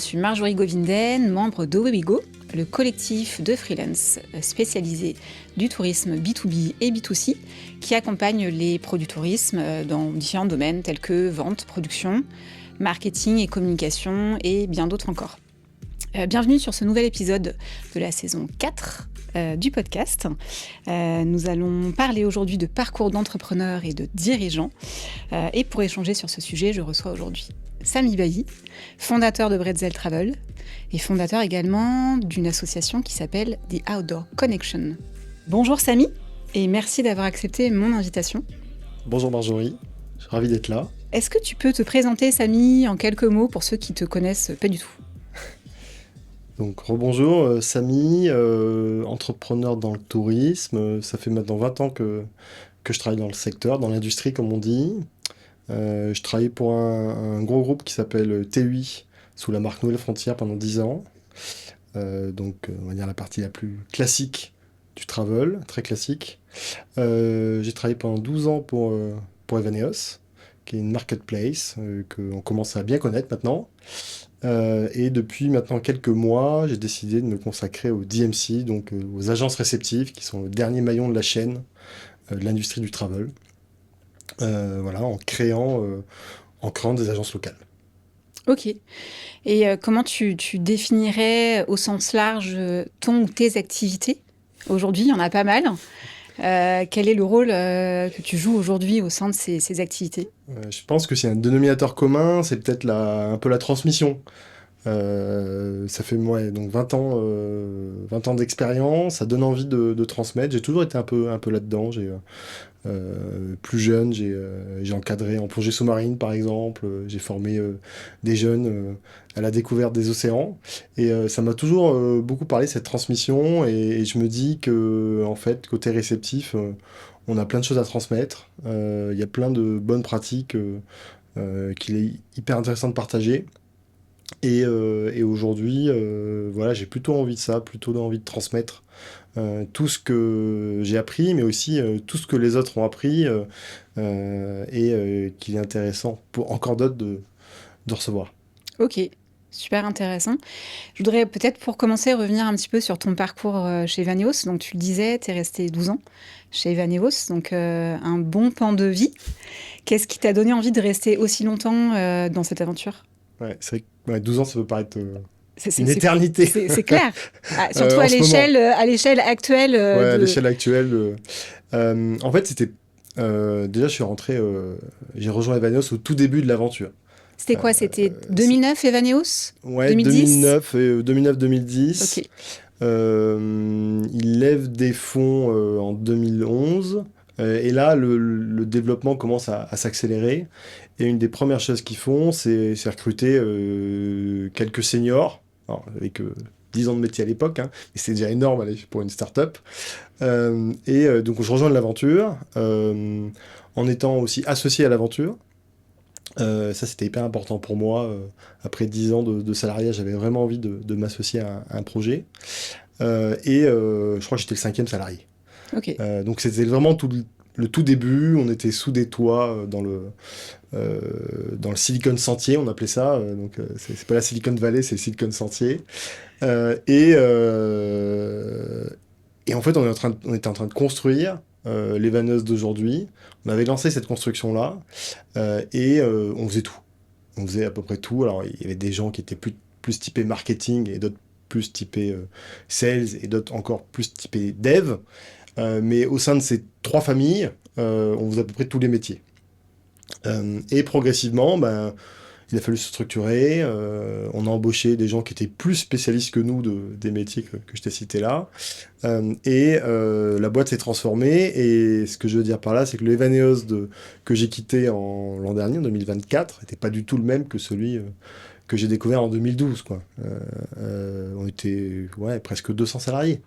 suis Marjorie Govinden, membre d'Owebigo, le collectif de freelance spécialisé du tourisme B2B et B2C qui accompagne les pros du tourisme dans différents domaines tels que vente, production, marketing et communication et bien d'autres encore. Bienvenue sur ce nouvel épisode de la saison 4 du podcast. Nous allons parler aujourd'hui de parcours d'entrepreneurs et de dirigeants. Et pour échanger sur ce sujet, je reçois aujourd'hui Samy Bailly, fondateur de Bretzel Travel et fondateur également d'une association qui s'appelle The Outdoor Connection. Bonjour Samy et merci d'avoir accepté mon invitation. Bonjour Marjorie, je suis ravi d'être là. Est-ce que tu peux te présenter Samy en quelques mots pour ceux qui ne te connaissent pas du tout ? Donc rebonjour, Samy, entrepreneur dans le tourisme. Ça fait maintenant 20 ans que je travaille dans le secteur, dans l'industrie comme on dit. Je travaillais pour un gros groupe qui s'appelle TUI, sous la marque Nouvelle Frontière pendant 10 ans. Donc on va dire la partie la plus classique du travel, très classique. J'ai travaillé pendant 12 ans pour Evaneos, qui est une marketplace qu'on commence à bien connaître maintenant. Et depuis maintenant quelques mois, j'ai décidé de me consacrer au DMC, donc aux agences réceptives, qui sont le dernier maillon de la chaîne de l'industrie du travel. En créant des agences locales. Ok. Et comment tu définirais au sens large ton ou tes activités ? Aujourd'hui, il y en a pas mal. Quel est le rôle que tu joues aujourd'hui au sein de ces activités ? Je pense que c'est un dénominateur commun, c'est peut-être un peu la transmission. Ça fait donc 20 ans d'expérience, ça donne envie de transmettre. J'ai toujours été un peu là-dedans. Plus jeune, j'ai encadré en plongée sous-marine par exemple, j'ai formé des jeunes à la découverte des océans et ça m'a toujours beaucoup parlé cette transmission et je me dis que en fait côté réceptif on a plein de choses à transmettre, il y a plein de bonnes pratiques qu'il est hyper intéressant de partager. Et aujourd'hui, j'ai plutôt envie de ça, plutôt envie de transmettre tout ce que j'ai appris, mais aussi tout ce que les autres ont appris et qu'il est intéressant pour encore d'autres de recevoir. Ok, super intéressant. Je voudrais peut-être pour commencer revenir un petit peu sur ton parcours chez Evaneos. Donc tu le disais, tu es resté 12 ans chez Evaneos, donc un bon pan de vie. Qu'est-ce qui t'a donné envie de rester aussi longtemps dans cette aventure ? Ouais, c'est vrai que 12 ans, ça peut paraître une éternité. C'est clair. Surtout à l'échelle actuelle. À l'échelle actuelle. En fait, c'était... déjà, je suis rentré... j'ai rejoint Evaneos au tout début de l'aventure. C'était quoi ? C'était 2009, Evaneos ? Ouais, 2010 2009-2010. Ok. Il lève des fonds en 2011. Et là, le développement commence à s'accélérer. Et une des premières choses qu'ils font, c'est recruter quelques seniors, alors, avec 10 ans de métier à l'époque, hein, et c'est déjà énorme pour une start-up. Donc je rejoins l'aventure, en étant aussi associé à l'aventure. Ça, c'était hyper important pour moi. Après 10 ans de salariat, j'avais vraiment envie de m'associer à un projet. Je crois que j'étais le 5e salarié. Okay. Donc c'était vraiment le tout début. On était sous des toits dans le Silicon Sentier, on appelait ça. Donc c'est pas la Silicon Valley, c'est le Silicon Sentier. Et en fait, on était en train de construire l'Evaneos d'aujourd'hui. On avait lancé cette construction-là et on faisait tout. On faisait à peu près tout. Alors, il y avait des gens qui étaient plus typés marketing et d'autres plus typés sales et d'autres encore plus typés dev. Mais au sein de ces 3 familles, on faisait à peu près tous les métiers. Et progressivement, il a fallu se structurer. On a embauché des gens qui étaient plus spécialistes que nous des métiers que je t'ai cités là. La boîte s'est transformée. Et ce que je veux dire par là, c'est que le Evaneos que j'ai quitté l'an dernier, en 2024, n'était pas du tout le même que celui que j'ai découvert en 2012. Quoi. On était presque 200 salariés.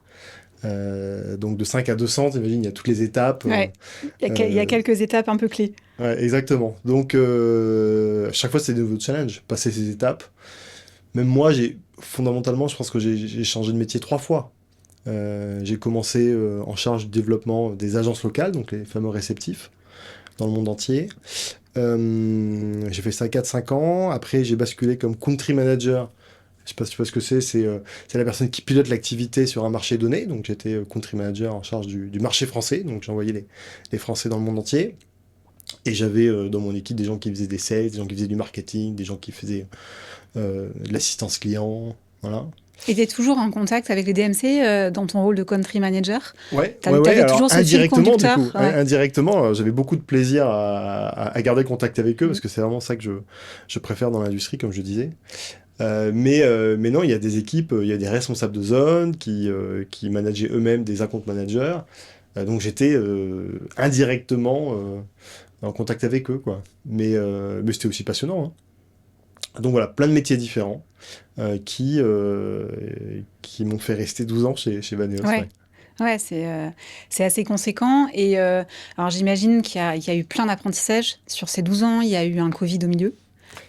Donc de 5 à 200, t'imagines, il y a toutes les étapes. Ouais. Il y a quelques étapes un peu clés. Ouais, exactement. Donc chaque fois, c'est des nouveaux challenges, passer ces étapes. Même moi, fondamentalement, je pense que j'ai changé de métier 3 fois. J'ai commencé en charge du développement des agences locales, donc les fameux réceptifs, dans le monde entier. J'ai fait ça 4-5 ans. Après, j'ai basculé comme country manager Je sais pas si tu vois ce que c'est la personne qui pilote l'activité sur un marché donné. Donc j'étais country manager en charge du marché français, donc j'envoyais les Français dans le monde entier. Et j'avais dans mon équipe des gens qui faisaient des sales, des gens qui faisaient du marketing, des gens qui faisaient de l'assistance client, voilà. Et tu es toujours en contact avec les DMC dans ton rôle de country manager? Ouais, Tu avais alors toujours ce fil indirectement, du conducteur? coup. Ouais. Indirectement, j'avais beaucoup de plaisir à garder contact avec eux, parce que c'est vraiment ça que je préfère dans l'industrie, comme je disais. Mais non, il y a des équipes, il y a des responsables de zone qui manageaient eux-mêmes des account managers. Donc j'étais indirectement en contact avec eux, quoi. Mais c'était aussi passionnant, hein. Donc voilà, plein de métiers différents qui m'ont fait rester 12 ans chez Vaneos. Ouais. Ouais. Ouais, c'est assez conséquent. Et alors j'imagine qu'il y a eu plein d'apprentissages sur ces 12 ans. Il y a eu un Covid au milieu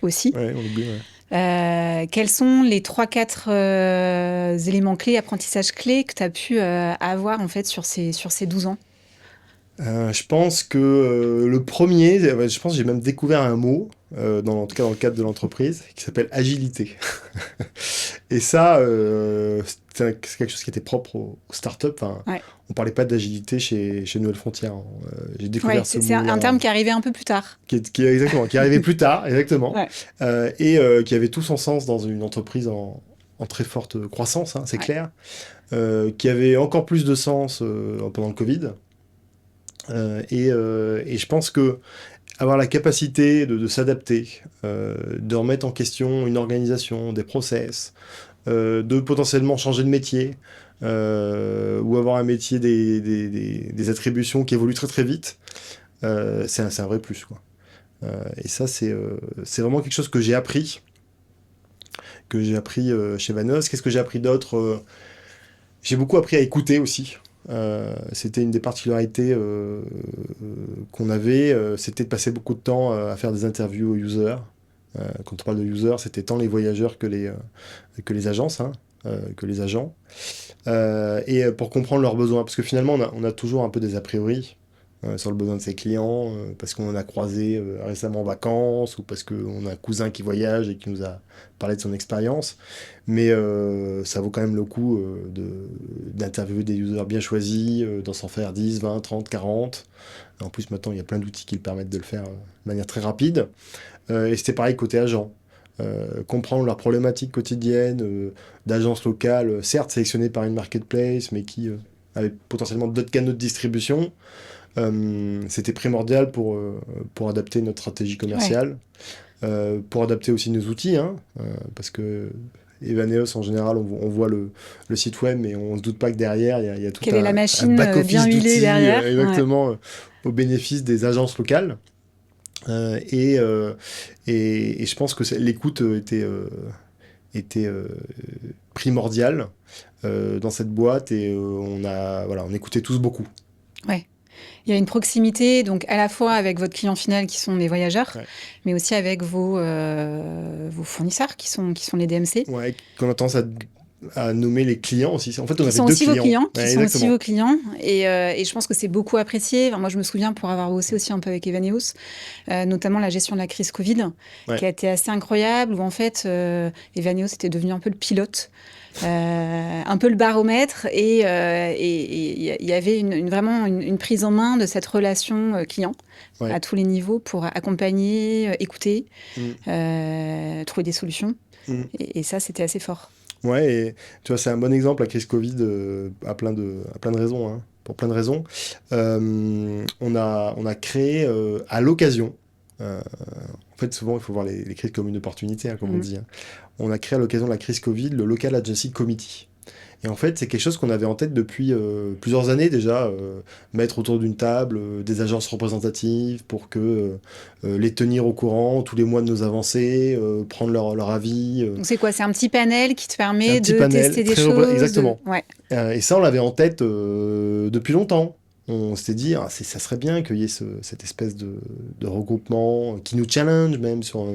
aussi. Ouais, on oublie, ouais. Quels sont les 3-4 éléments clés, apprentissages clés que tu as pu avoir en fait sur ces 12 ans? Je pense que le premier, je pense que j'ai même découvert un mot, en tout cas dans le cadre de l'entreprise, qui s'appelle agilité. Et ça, c'est quelque chose qui était propre aux startups. Enfin, Ouais. on parlait pas d'agilité chez Nouvelle Frontière, hein. J'ai Ouais, découvert ce c'est mot-là, un terme qui est arrivé un peu plus tard. exactement, qui arrivait plus tard, exactement, Ouais. et qui avait tout son sens dans une entreprise en très forte croissance, hein, c'est Ouais. clair, qui avait encore plus de sens pendant le Covid. Et je pense que avoir la capacité de s'adapter, de remettre en question une organisation, des process, de potentiellement changer de métier, ou avoir un métier des attributions qui évoluent très très vite, c'est un vrai plus, quoi. Et ça, c'est vraiment quelque chose que j'ai appris chez Vanos. Qu'est-ce que j'ai appris d'autre? J'ai beaucoup appris à écouter aussi. C'était une des particularités qu'on avait, c'était de passer beaucoup de temps à faire des interviews aux users. Quand on parle de users, c'était tant les voyageurs que les agences, hein, que les agents. Et pour comprendre leurs besoins, parce que finalement, on a toujours un peu des a priori sur le besoin de ses clients, parce qu'on en a croisé récemment en vacances, ou parce qu'on a un cousin qui voyage et qui nous a parlé de son expérience. Mais ça vaut quand même le coup d'interviewer des users bien choisis, d'en s'en faire 10, 20, 30, 40. En plus, maintenant, il y a plein d'outils qui le permettent de le faire de manière très rapide. Et c'était pareil côté agent. Comprendre leurs problématiques quotidiennes d'agences locales, certes sélectionnées par une marketplace, mais qui avaient potentiellement d'autres canaux de distribution. C'était primordial pour adapter notre stratégie commerciale, pour adapter aussi nos outils, hein, parce que Evaneos, en général, on voit le site web, mais on ne se doute pas que derrière, il y a tout Quelle est la un machine back-office bien huilée d'outils, derrière? exactement, au bénéfice des agences locales. Et je pense que l'écoute était primordiale dans cette boîte, et on écoutait tous beaucoup. Ouais. Il y a une proximité, donc à la fois avec votre client final qui sont les voyageurs, Ouais. mais aussi avec vos fournisseurs qui sont les DMC. Ouais, qu'on a tendance à nommer les clients aussi. En fait, on Qui avait sont deux aussi vos clients. clients, qui Ouais, sont aussi exactement. vos clients. Et je pense que c'est beaucoup apprécié. Enfin, moi, je me souviens pour avoir bossé aussi un peu avec Evaneos, notamment la gestion de la crise Covid, Ouais. qui a été assez incroyable, où en fait, Evaneos était devenu un peu le pilote, un peu le baromètre, et il y avait vraiment une prise en main de cette relation client Ouais. à tous les niveaux pour accompagner, écouter, trouver des solutions. Mm. Et ça, c'était assez fort. Ouais, et tu vois, c'est un bon exemple, la crise Covid, à plein de raisons, hein, pour plein de raisons. On a créé à l'occasion, en fait, souvent, il faut voir les crises comme une opportunité, hein, comme on dit, hein. On a créé à l'occasion de la crise Covid le Local Agency Committee. Et en fait, c'est quelque chose qu'on avait en tête depuis plusieurs années déjà, mettre autour d'une table des agences représentatives pour que les tenir au courant tous les mois de nos avancées, prendre leur avis. Donc c'est quoi? C'est un petit panel qui te C'est un permet petit de panel tester des très choses? exactement. Ouais. Et ça, on l'avait en tête depuis longtemps. On s'était dit, ça serait bien qu'il y ait cette espèce de regroupement qui nous challenge même sur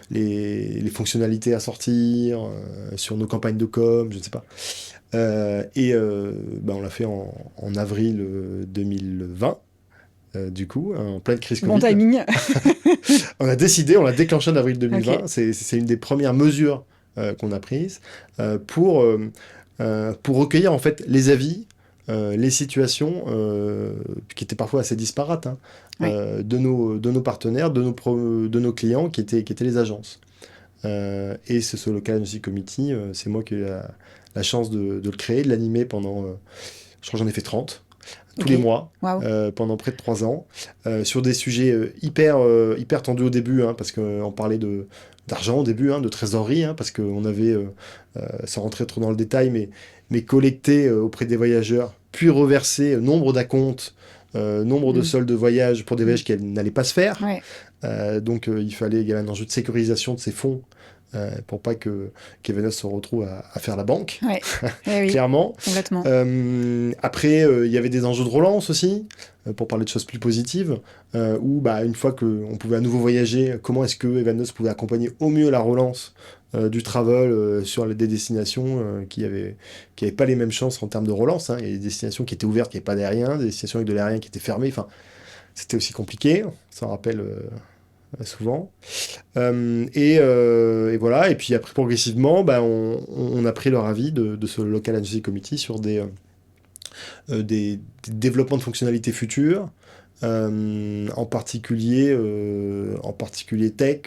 les fonctionnalités à sortir, sur nos campagnes de com, je ne sais pas. On l'a fait en avril 2020, du coup, en pleine crise Covid. Bon timing. On l'a déclenché en avril 2020. Ok. C'est une des premières mesures qu'on a prises pour recueillir en fait les avis, les situations qui étaient parfois assez disparates, hein, Ouais. de nos partenaires, de nos clients qui étaient les agences. Et ce Local Agency Committee, c'est moi qui ai eu la chance de le créer, de l'animer pendant, je crois que j'en ai fait 30, tous Ok. les mois, Waouh. pendant près de 3 ans, sur des sujets hyper tendus au début, hein, parce qu'on parlait d'argent au début, hein, de trésorerie, hein, parce qu'on avait, sans rentrer trop dans le détail, mais collecté auprès des voyageurs, puis reversé nombre d'acomptes, nombre de Mm. soldes de voyage pour des Mm. voyages qui n'allaient pas se faire. Ouais. Donc il il y avait un enjeu de sécurisation de ces fonds pour pas que Kevenos se retrouve à faire la banque, Ouais. Eh oui, clairement. complètement. Après, il y avait des enjeux de relance aussi, pour parler de choses plus positives, où bah, une fois qu'on pouvait à nouveau voyager, comment est-ce que Evanos pouvait accompagner au mieux la relance du travel sur des destinations qui avaient pas les mêmes chances en termes de relance, hein. Il y a des destinations qui étaient ouvertes, qui n'avaient pas d'aérien, des destinations avec de l'aérien qui étaient fermées. Enfin, c'était aussi compliqué, ça rappelle souvent. Et voilà, et puis après progressivement, bah, on a pris leur avis de ce Local Agency Committee sur des développements de fonctionnalités futures, en particulier tech.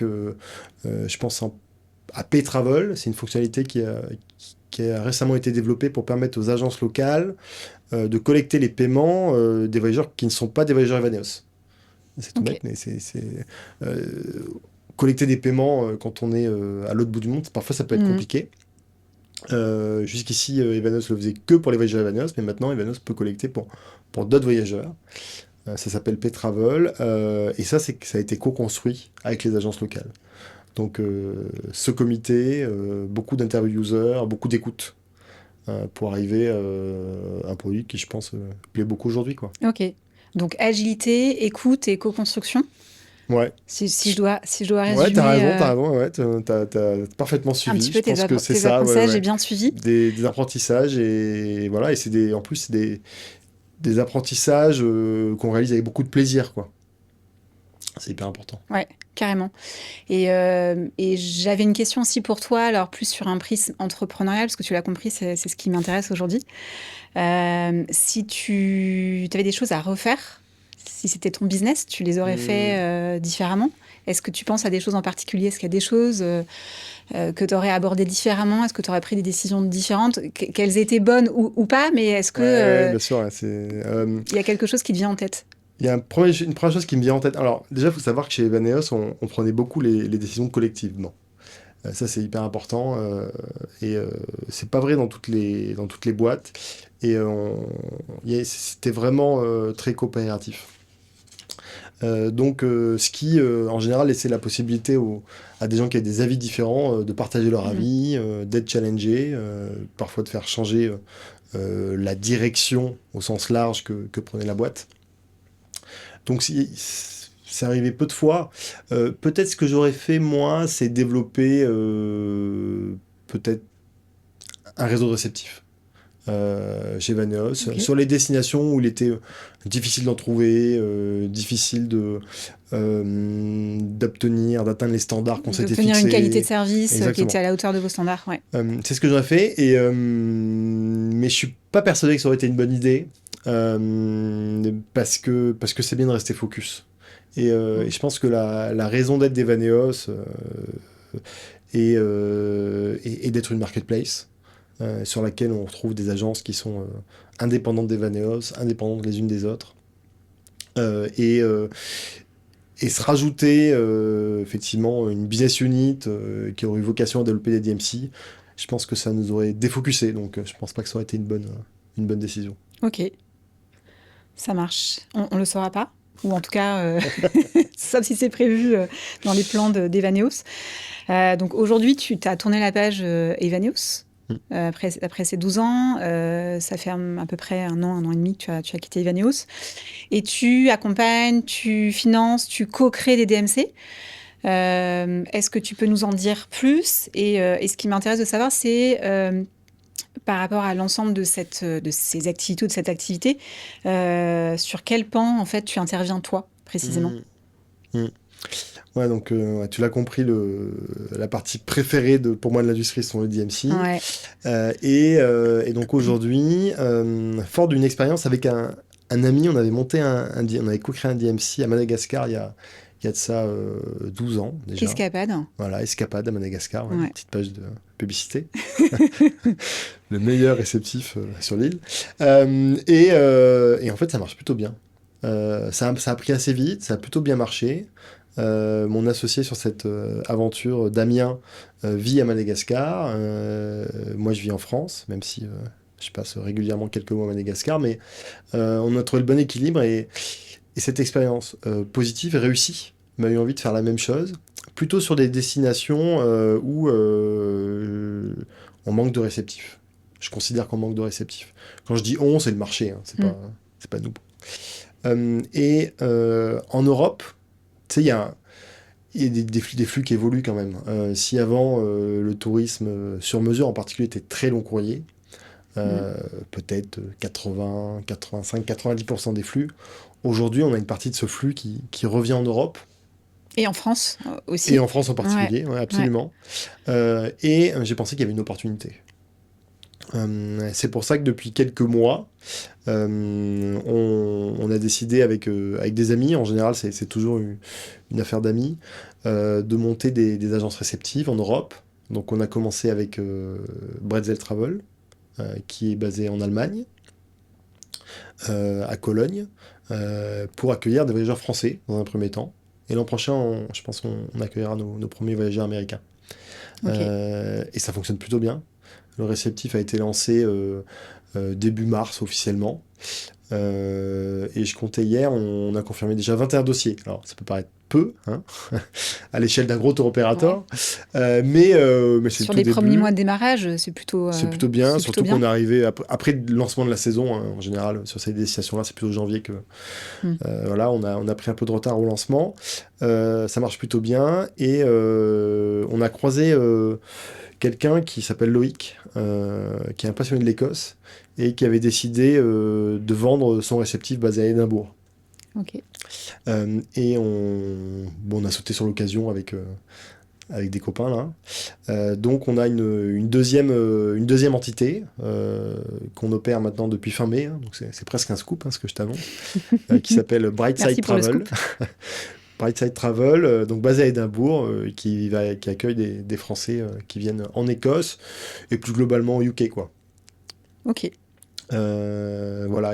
Je pense à Paytravel, c'est une fonctionnalité qui a récemment été développée pour permettre aux agences locales de collecter les paiements des voyageurs qui ne sont pas des voyageurs Evaneos. C'est tout Ok. bête, mais euh, collecter des paiements quand on est à l'autre bout du monde, parfois ça peut être Mm. compliqué. Jusqu'ici, Evaneos le faisait que pour les voyageurs Evaneos, mais maintenant Evaneos peut collecter pour d'autres voyageurs. Ça s'appelle Paytravel, et ça a été co-construit avec les agences locales. Donc ce comité, beaucoup d'interview users, beaucoup d'écoute pour arriver à un produit qui, je pense, plaît beaucoup aujourd'hui, quoi. Ok. Donc agilité, écoute et co-construction. Ouais. Si je dois Ouais, résumer t'as raison, ouais, t'as parfaitement un petit suivi. peu Je pense que c'est tes ça, ouais, apprentissages, j'ai ouais. bien suivi. Des apprentissages et voilà, et en plus, c'est des apprentissages qu'on réalise avec beaucoup de plaisir, quoi. C'est hyper important. Ouais, carrément. Et j'avais une question aussi pour toi, alors plus sur un prisme entrepreneurial, parce que tu l'as compris, c'est ce qui m'intéresse aujourd'hui. Si tu avais des choses à refaire, si c'était ton business, tu les aurais fait Hmm. différemment? Est-ce que tu penses à des choses en particulier? Est-ce qu'il y a des choses que tu aurais abordées différemment? Est-ce que tu aurais pris des décisions différentes? Qu'elles étaient bonnes ou pas, mais est-ce que Ouais, bien sûr, ouais, il y a quelque chose qui te vient en tête? il y a une première chose qui me vient en tête. Alors, déjà, il faut savoir que chez Evaneos, on prenait beaucoup les décisions collectivement. Ça, c'est hyper important. Et c'est pas vrai dans toutes les boîtes. Et c'était vraiment très coopératif. Donc, ce qui, en général, laissait la possibilité à des gens qui avaient des avis différents de partager leur Mhm. avis, d'être challengés, parfois de faire changer la direction au sens large que prenait la boîte. Donc, c'est arrivé peu de fois. Peut-être ce que j'aurais fait, moi, c'est développer peut-être un réseau réceptif chez Vaneos, Ok. sur les destinations où il était difficile d'en trouver, difficile d'obtenir, d'atteindre les standards qu'on s'était D'obtenir une qualité de fixés. service qui était Exactement. à la hauteur de vos standards, ouais. C'est ce que j'aurais fait, mais je suis pas persuadé que ça aurait été une bonne idée, parce que c'est bien de rester focus. Et je pense que la raison d'être d'Evaneos est d'être une marketplace sur laquelle on retrouve des agences qui sont indépendantes d'Evaneos, indépendantes les unes des autres, euh, et, euh, et se rajouter effectivement une business unit qui aurait eu vocation à développer des DMC. Je pense que ça nous aurait défocusé, donc je pense pas que ça aurait été une bonne décision. Ok, ça marche. On le saura pas, ou en tout cas, sauf si c'est prévu dans les plans d'Evaneos. Donc aujourd'hui, tu as tourné la page Evaneos. Mm. Après ces 12 ans, ça fait à peu près un an et demi que tu as quitté Evaneos. Et tu accompagnes, tu finances, tu co-crées des DMC. Est-ce que tu peux nous en dire plus? Et ce qui m'intéresse de savoir, c'est par rapport à l'ensemble de ces activités ou de cette activité, sur quel pan en fait tu interviens toi précisément? Mm. Mm. Ouais, donc ouais, tu l'as compris, la partie préférée pour moi de l'industrie sont les DMC. Ouais. Et donc aujourd'hui, fort d'une expérience avec un ami, on avait on avait co-créé un DMC à Madagascar il y a de ça 12 ans déjà. Escapade. Voilà, Escapade à Madagascar, ouais, Ouais. petite page de publicité. Le meilleur réceptif sur l'île. Et en fait, ça marche plutôt bien. Ça a pris assez vite, ça a plutôt bien marché. Mon associé sur cette aventure, Damien, vit à Madagascar. Moi, je vis en France, même si je passe régulièrement quelques mois à Madagascar. Mais on a trouvé le bon équilibre et cette expérience positive et réussie m'a eu envie de faire la même chose, plutôt sur des destinations où on manque de réceptifs. Je considère qu'on manque de réceptifs. Quand je dis on, c'est le marché, hein, c'est pas nous. En Europe, tu sais, il y a des flux qui évoluent quand même. Si avant, le tourisme sur mesure en particulier était très long courrier, Mm. peut-être 80, 85, 90% des flux, aujourd'hui, on a une partie de ce flux qui revient en Europe. Et en France Et aussi. en France en Ouais. particulier, ouais, Ouais. absolument. J'ai pensé qu'il y avait une opportunité. C'est pour ça que depuis quelques mois, on a décidé avec des amis, en général c'est toujours une affaire d'amis, de monter des agences réceptives en Europe. Donc on a commencé avec Bretzel Travel, qui est basé en Allemagne, à Cologne, pour accueillir des voyageurs français dans un premier temps. Et l'an prochain, je pense qu'on accueillera nos premiers voyageurs américains. Ok. Et ça fonctionne plutôt bien. Le réceptif a été lancé début mars officiellement. Et je comptais hier, on a confirmé déjà 21 dossiers. Alors ça peut paraître peu, hein, à l'échelle d'un gros tour Ouais. opérateur, mais c'est le Sur tout les premiers mois début. de démarrage, C'est plutôt bien, c'est plutôt surtout qu'on bien. est arrivé après le lancement de la saison, hein, en général, sur ces destinations-là, c'est plutôt janvier que, Mm. voilà, on a pris un peu de retard au lancement. Ça marche plutôt bien et on a croisé quelqu'un qui s'appelle Loïc, qui est un passionné de l'Écosse et qui avait décidé de vendre son réceptif basé à Édimbourg. Ok. Bon, on a sauté sur l'occasion avec des copains là. Donc on a une deuxième entité qu'on opère maintenant depuis fin mai, hein, donc c'est presque un scoop, hein, ce que je t'annonce, qui s'appelle Brightside Merci pour le Travel. scoop. Brightside Travel, donc basé à Édimbourg, qui accueille des Français qui viennent en Écosse et plus globalement au UK, quoi. Ok. Voilà,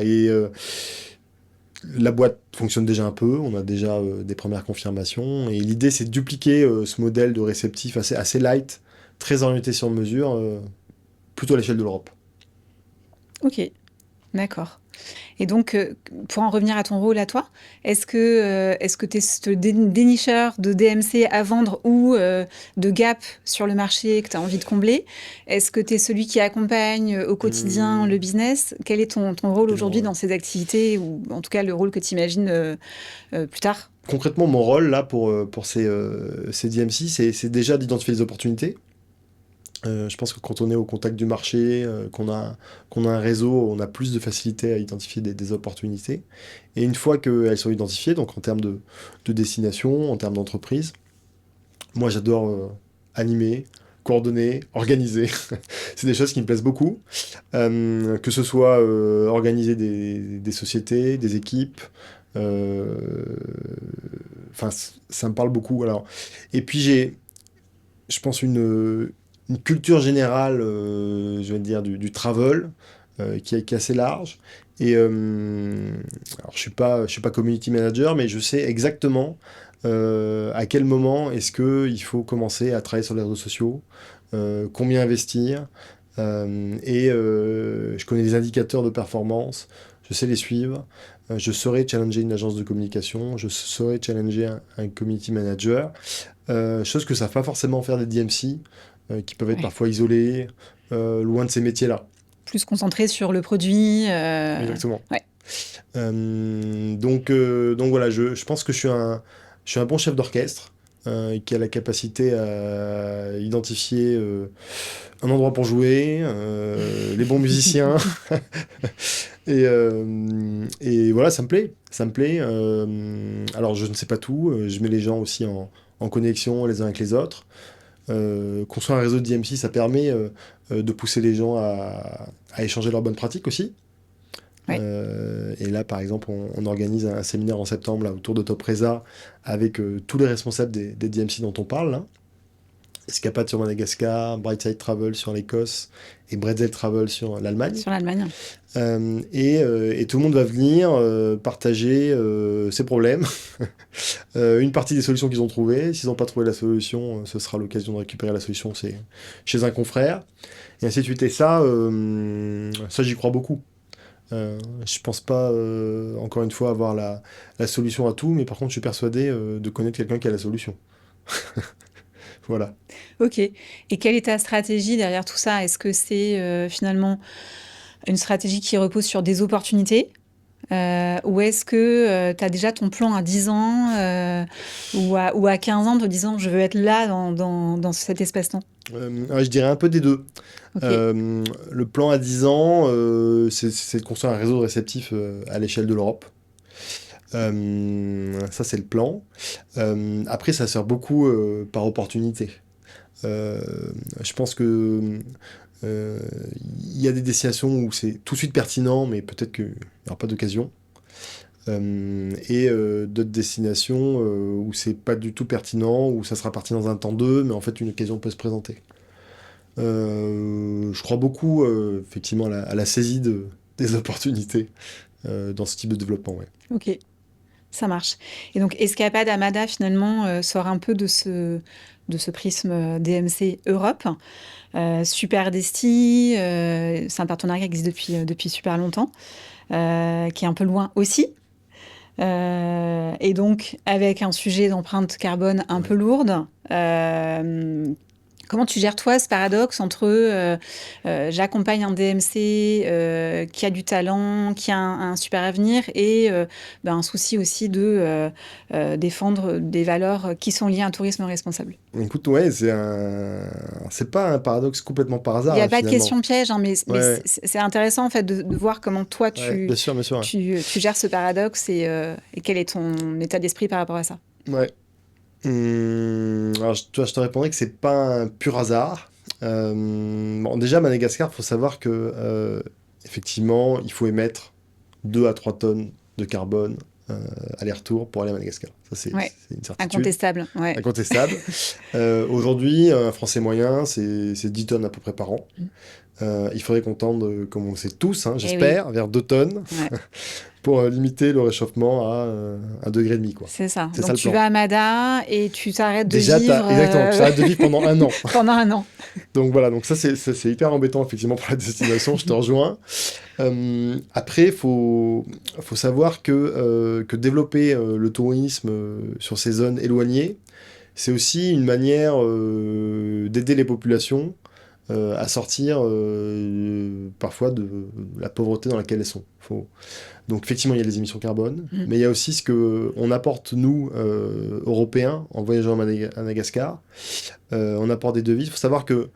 la boîte fonctionne déjà un peu, on a déjà des premières confirmations, et l'idée c'est de dupliquer ce modèle de réceptif assez light, très orienté sur mesure, plutôt à l'échelle de l'Europe. Ok. D'accord. Et donc, pour en revenir à ton rôle à toi, est-ce que tu es ce dénicheur de DMC à vendre ou de gap sur le marché que tu as envie de combler? Est-ce que tu es celui qui accompagne au quotidien le Hum, business? Quel est ton rôle Quel est mon aujourd'hui rôle? dans ces activités ou en tout cas le rôle que tu imagines plus tard? Concrètement, mon rôle là pour ces DMC, c'est déjà d'identifier les opportunités. Je pense que quand on est au contact du marché, qu'on a un réseau, on a plus de facilité à identifier des opportunités. Et une fois qu'elles sont identifiées, donc en termes de destination, en termes d'entreprise, moi j'adore animer, coordonner, organiser. C'est des choses qui me plaisent beaucoup. Que ce soit organiser des sociétés, des équipes. euh, Enfin, ça me parle beaucoup. Alors, et puis je pense, une culture générale, je vais dire, du travel, qui est assez large. Et alors, je suis pas community manager, mais je sais exactement à quel moment est-ce qu'il faut commencer à travailler sur les réseaux sociaux, combien investir, je connais les indicateurs de performance, je sais les suivre, je saurais challenger une agence de communication, je saurais challenger un community manager. Chose que ne savent pas forcément faire des DMC, qui peuvent être Ouais. parfois isolés, loin de ces métiers-là. Plus concentré sur le produit. Exactement. Ouais. Donc voilà, je pense que je suis un bon chef d'orchestre, qui a la capacité à identifier un endroit pour jouer, les bons musiciens, et, euh, Et voilà, ça me plaît. Ça me plaît. Alors, je ne sais pas tout. Je mets les gens aussi en connexion les uns avec les autres. Construire un réseau de DMC, ça permet de pousser les gens à échanger leurs bonnes pratiques aussi. Ouais. Et là, par exemple, on organise un séminaire en septembre là, autour de Topresa avec tous les responsables des DMC dont on parle. Là. Escapade sur Madagascar, Brightside Travel sur l'Écosse et Bretzel Travel sur l'Allemagne. Sur l'Allemagne. Et tout le monde va venir partager ses problèmes, une partie des solutions qu'ils ont trouvées. S'ils n'ont pas trouvé la solution, ce sera l'occasion de récupérer la solution chez un confrère. Et ainsi de suite. Et ça j'y crois beaucoup. Je pense pas, encore une fois, avoir la solution à tout, mais par contre, je suis persuadé de connaître quelqu'un qui a la solution. Voilà. Ok. Et quelle est ta stratégie derrière tout ça? Est-ce que c'est finalement une stratégie qui repose sur des opportunités? Ou est-ce que tu as déjà ton plan à 10 ans ou à 15 ans, te disant je veux être là dans cet espace-temps? Je dirais un peu des deux. Ok. Le plan à 10 ans, c'est de construire un réseau de réceptifs à l'échelle de l'Europe. Ça, c'est le plan. Après, ça sert beaucoup par opportunité. Je pense que il y a des destinations où c'est tout de suite pertinent, mais peut-être qu'il n'y aura pas d'occasion. Et d'autres destinations où c'est pas du tout pertinent, où ça sera parti dans un temps d'eux, mais en fait une occasion peut se présenter. Je crois beaucoup effectivement à la saisie des opportunités dans ce type de développement. Ouais. Ok. Ça marche. Et donc, Escapade Amada, finalement, sort un peu de ce prisme DMC Europe. Super Desti, c'est un partenariat qui existe depuis super longtemps, qui est un peu loin aussi. Et donc, avec un sujet d'empreinte carbone un peu lourde. Comment tu gères, toi, ce paradoxe entre j'accompagne un DMC qui a du talent, qui a un super avenir, et un souci aussi de défendre des valeurs qui sont liées à un tourisme responsable? Écoute, ouais, c'est pas un paradoxe complètement par Il hasard, n'y a hein, pas de finalement. question piège, hein, mais Ouais, c'est intéressant en fait de voir comment toi ouais, bien sûr, bien sûr. Ouais. tu gères ce paradoxe et quel est ton état d'esprit par rapport à ça. Ouais. Alors, tu vois, je te répondrais que c'est pas un pur hasard. Bon, déjà, Madagascar, faut savoir que effectivement, il faut émettre 2 à 3 tonnes de carbone aller-retour pour aller à Madagascar. Ça, Ouais, c'est une certitude. incontestable. Ouais. Incontestable. Aujourd'hui, un Français moyen, c'est 10 tonnes à peu près par an. Il faudrait qu'on tende, comme on le sait tous, hein, Eh oui, j'espère, vers 2 tonnes ouais, pour limiter le réchauffement à 1,5 degré, quoi. c'est ça. C'est ça Donc le tu plan. vas à Mada et tu t'arrêtes de Déjà, vivre exactement, tu arrêtes de vivre pendant un an. pendant un an. Donc voilà, donc ça c'est hyper embêtant effectivement pour la destination, je te rejoins. Après, faut savoir que développer le tourisme sur ces zones éloignées, c'est aussi une manière d'aider les populations à sortir parfois de la pauvreté dans laquelle elles sont. Donc effectivement, il y a les émissions carbone, Mm. mais il y a aussi ce qu'on apporte, nous, Européens, en voyageant à Madagascar. On apporte des devises. Il faut savoir que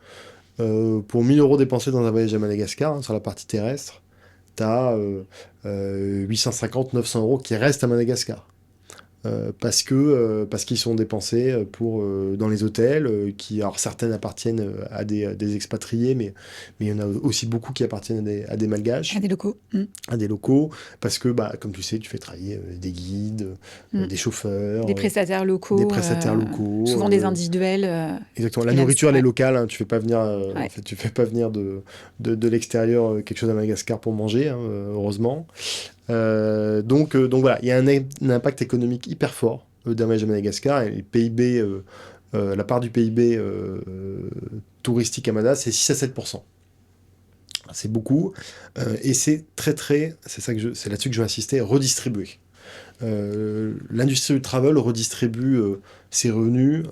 pour 1000 euros dépensés dans un voyage à Madagascar, hein, sur la partie terrestre, tu as 850-900 euros qui restent à Madagascar. Parce qu'ils sont dépensés dans les hôtels, alors certaines appartiennent à des expatriés, mais il y en a aussi beaucoup qui appartiennent à des malgaches, À des locaux. Mm. à des locaux, parce que, bah, comme tu sais, tu fais travailler des guides, Mm. des chauffeurs, Des prestataires locaux. des prestataires locaux. Souvent des individuels. Exactement. La freelance. nourriture, elle est Ouais. locale. Hein. Tu fais pas venir, Ouais. en fait, tu fais pas venir de l'extérieur quelque chose à Madagascar pour manger, hein, heureusement. Donc voilà, il y a un impact économique hyper fort d'un voyage à Madagascar. Et le PIB, la part du PIB touristique à Madagascar, c'est 6 à 7%. C'est beaucoup. Et c'est c'est là-dessus que je veux insister, redistribué. L'industrie du travel redistribue ses revenus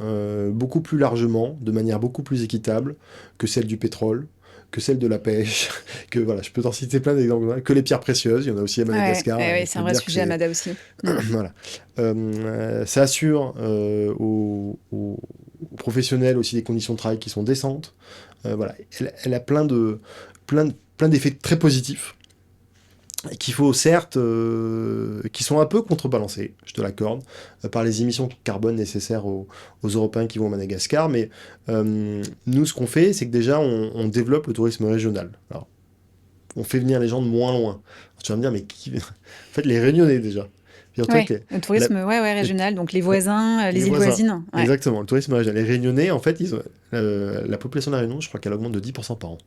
beaucoup plus largement, de manière beaucoup plus équitable que celle du pétrole, que celle de la pêche, que voilà, je peux t'en citer plein d'exemples, que les pierres précieuses, il y en a aussi à Ouais, Madagascar. ouais, Je c'est peux un te vrai dire que sujet à Mada aussi. Mm. voilà. Ça assure aux professionnels aussi des conditions de travail qui sont décentes. Voilà. Elle a plein d'effets très positifs. qu'il faut certes, qui sont un peu contrebalancés, je te l'accorde, par les émissions carbone nécessaires aux Européens qui vont à Madagascar, mais nous, ce qu'on fait, c'est que déjà, on développe le tourisme régional. Alors, on fait venir les gens de moins loin. Alors, tu vas me dire, mais qui... en fait, les Réunionnais, déjà. Figure-toi Ouais, que le la- tourisme régional, donc les voisins, les les îles voisins, voisines. Ouais. exactement, le tourisme régional. Les Réunionnais, en fait, la population de la Réunion, je crois qu'elle augmente de 10% par an.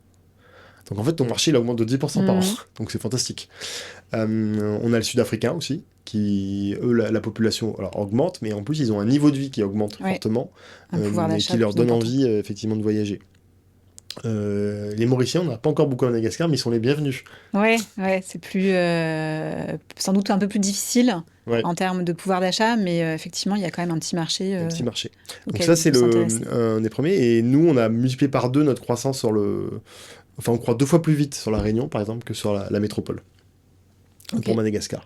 Donc en fait, ton marché, il augmente de 10% par an. Mhm. Donc c'est fantastique. On a le Sud-Africain aussi, qui, eux, la population alors, augmente, mais en plus, ils ont un niveau de vie qui augmente Ouais, fortement un pouvoir et qui d'achat leur plus donne important. envie, effectivement, de voyager. Les Mauriciens, on n'a pas encore beaucoup à Madagascar, mais ils sont les bienvenus. Ouais, c'est plus, sans doute un peu plus difficile Ouais, en termes de pouvoir d'achat, mais effectivement, il y a quand même un petit marché un petit marché. Donc auquel ça, on c'est peut s'intéresser. un des premiers. Et nous, on a multiplié par deux notre croissance sur le... Enfin, on croît 2 fois plus vite sur la Réunion, par exemple, que sur la métropole, Ok. pour Madagascar.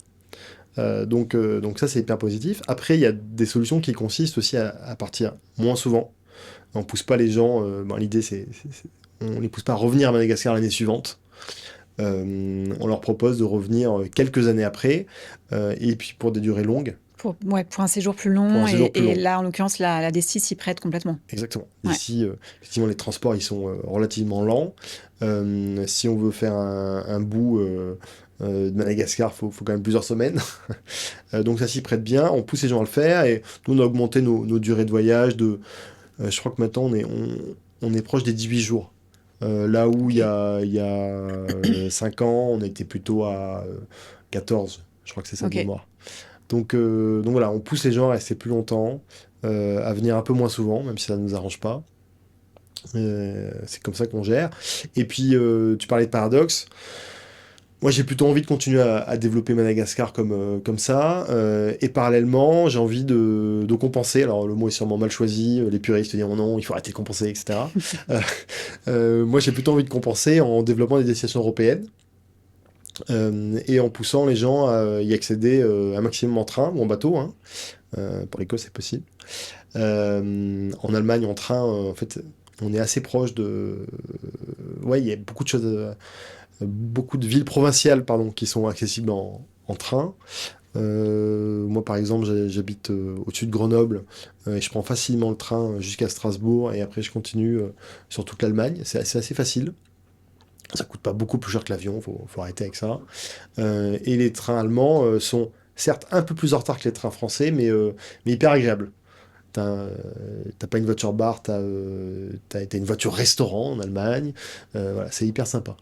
Donc ça, c'est hyper positif. Après, il y a des solutions qui consistent aussi à partir moins souvent. On pousse pas les gens. L'idée, on les pousse pas à revenir à Madagascar l'année suivante. On leur propose de revenir quelques années après, et puis pour des durées longues, Pour un séjour plus pour un long, séjour plus et long. là, en l'occurrence, la Destis s'y prête complètement. Exactement. Ouais. Ici, effectivement, les transports, ils sont relativement lents. Si on veut faire un bout de Madagascar, faut quand même plusieurs semaines. Donc ça s'y prête bien. On pousse les gens à le faire. Et nous, on a augmenté nos durées de voyage je crois que maintenant, on est proche des 18 jours. Là où Ok. il y a 5 ans, on était plutôt à 14. Je crois que c'est ça de Ok. mémoire. Donc voilà, on pousse les gens à rester plus longtemps, à venir un peu moins souvent, même si ça ne nous arrange pas. C'est comme ça qu'on gère. Et puis, tu parlais de paradoxe. Moi, j'ai plutôt envie de continuer à développer Madagascar comme ça. Et parallèlement, j'ai envie de compenser. Alors, le mot est sûrement mal choisi. Les puristes diront non, il faut arrêter de compenser, etc. Euh, Moi, j'ai plutôt envie de compenser en développant des destinations européennes. Et en poussant les gens à y accéder un maximum en train ou en bateau, hein. Pour l'Écosse, c'est possible. En Allemagne, en train, en fait, on est assez proche de. Ouais, il y a beaucoup de choses, beaucoup de villes provinciales, pardon, qui sont accessibles en train. Moi, par exemple, j'habite au-dessus de Grenoble et je prends facilement le train jusqu'à Strasbourg et après je continue sur toute l'Allemagne. C'est assez facile. Ça coûte pas beaucoup plus cher que l'avion, faut arrêter avec ça. Et les trains allemands sont certes un peu plus en retard que les trains français, mais hyper agréables. T'as pas une voiture bar, t'as une voiture restaurant en Allemagne. Voilà, c'est hyper sympa.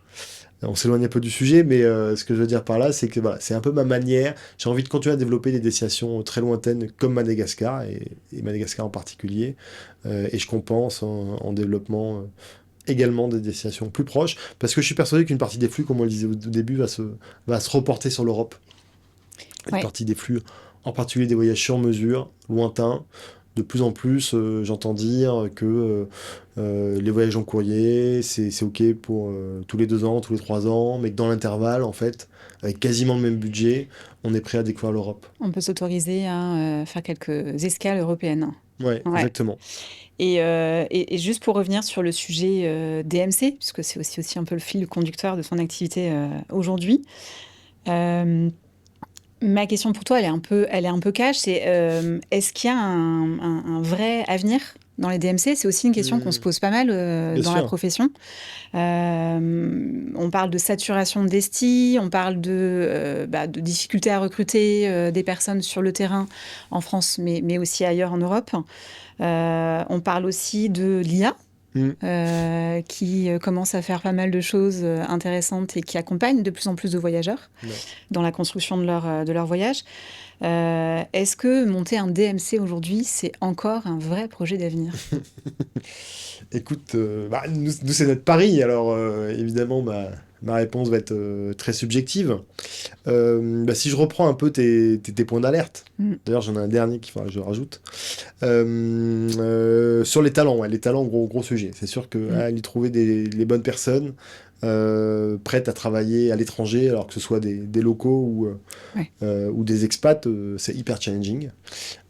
On s'éloigne un peu du sujet, mais ce que je veux dire par là, c'est que voilà, c'est un peu ma manière. J'ai envie de continuer à développer des destinations très lointaines comme Madagascar, et Madagascar en particulier. Et je compense en développement également des destinations plus proches, parce que je suis persuadé qu'une partie des flux, comme on le disait au début, va se reporter sur l'Europe. Une Ouais. partie des flux, en particulier des voyages sur mesure, lointains. De plus en plus, j'entends dire que les voyages en courrier, c'est OK pour tous les 2 ans, tous les 3 ans, mais que dans l'intervalle, en fait, avec quasiment le même budget, on est prêt à découvrir l'Europe. On peut s'autoriser à faire quelques escales européennes. Ouais, Ouais. exactement. Et juste pour revenir sur le sujet DMC, puisque c'est aussi un peu le fil conducteur de ton activité aujourd'hui, euh, ma question pour toi, elle est un peu cash. C'est est-ce qu'il y a un vrai avenir dans les DMC? C'est aussi une question qu'on se Hmm, pose pas mal bien dans la sûr. profession. On parle de saturation de Desti, on parle de difficulté à recruter des personnes sur le terrain en France, mais aussi ailleurs en Europe. On parle aussi de l'IA. Hmm, Qui commence à faire pas mal de choses intéressantes et qui accompagne de plus en plus de voyageurs ouais. dans la construction de leur voyage. Est-ce que monter un DMC aujourd'hui, c'est encore un vrai projet d'avenir? Écoute, nous, c'est notre pari, alors évidemment, ma réponse va être très subjective. Si je reprends un peu tes points d'alerte, Mm. d'ailleurs j'en ai un dernier qu'il faudra que je rajoute. Sur les talents, ouais, les talents, gros sujet. C'est sûr que Mm. aller trouver les bonnes personnes prêtes à travailler à l'étranger, alors que ce soit des locaux Ouais. ou des expats, c'est hyper challenging.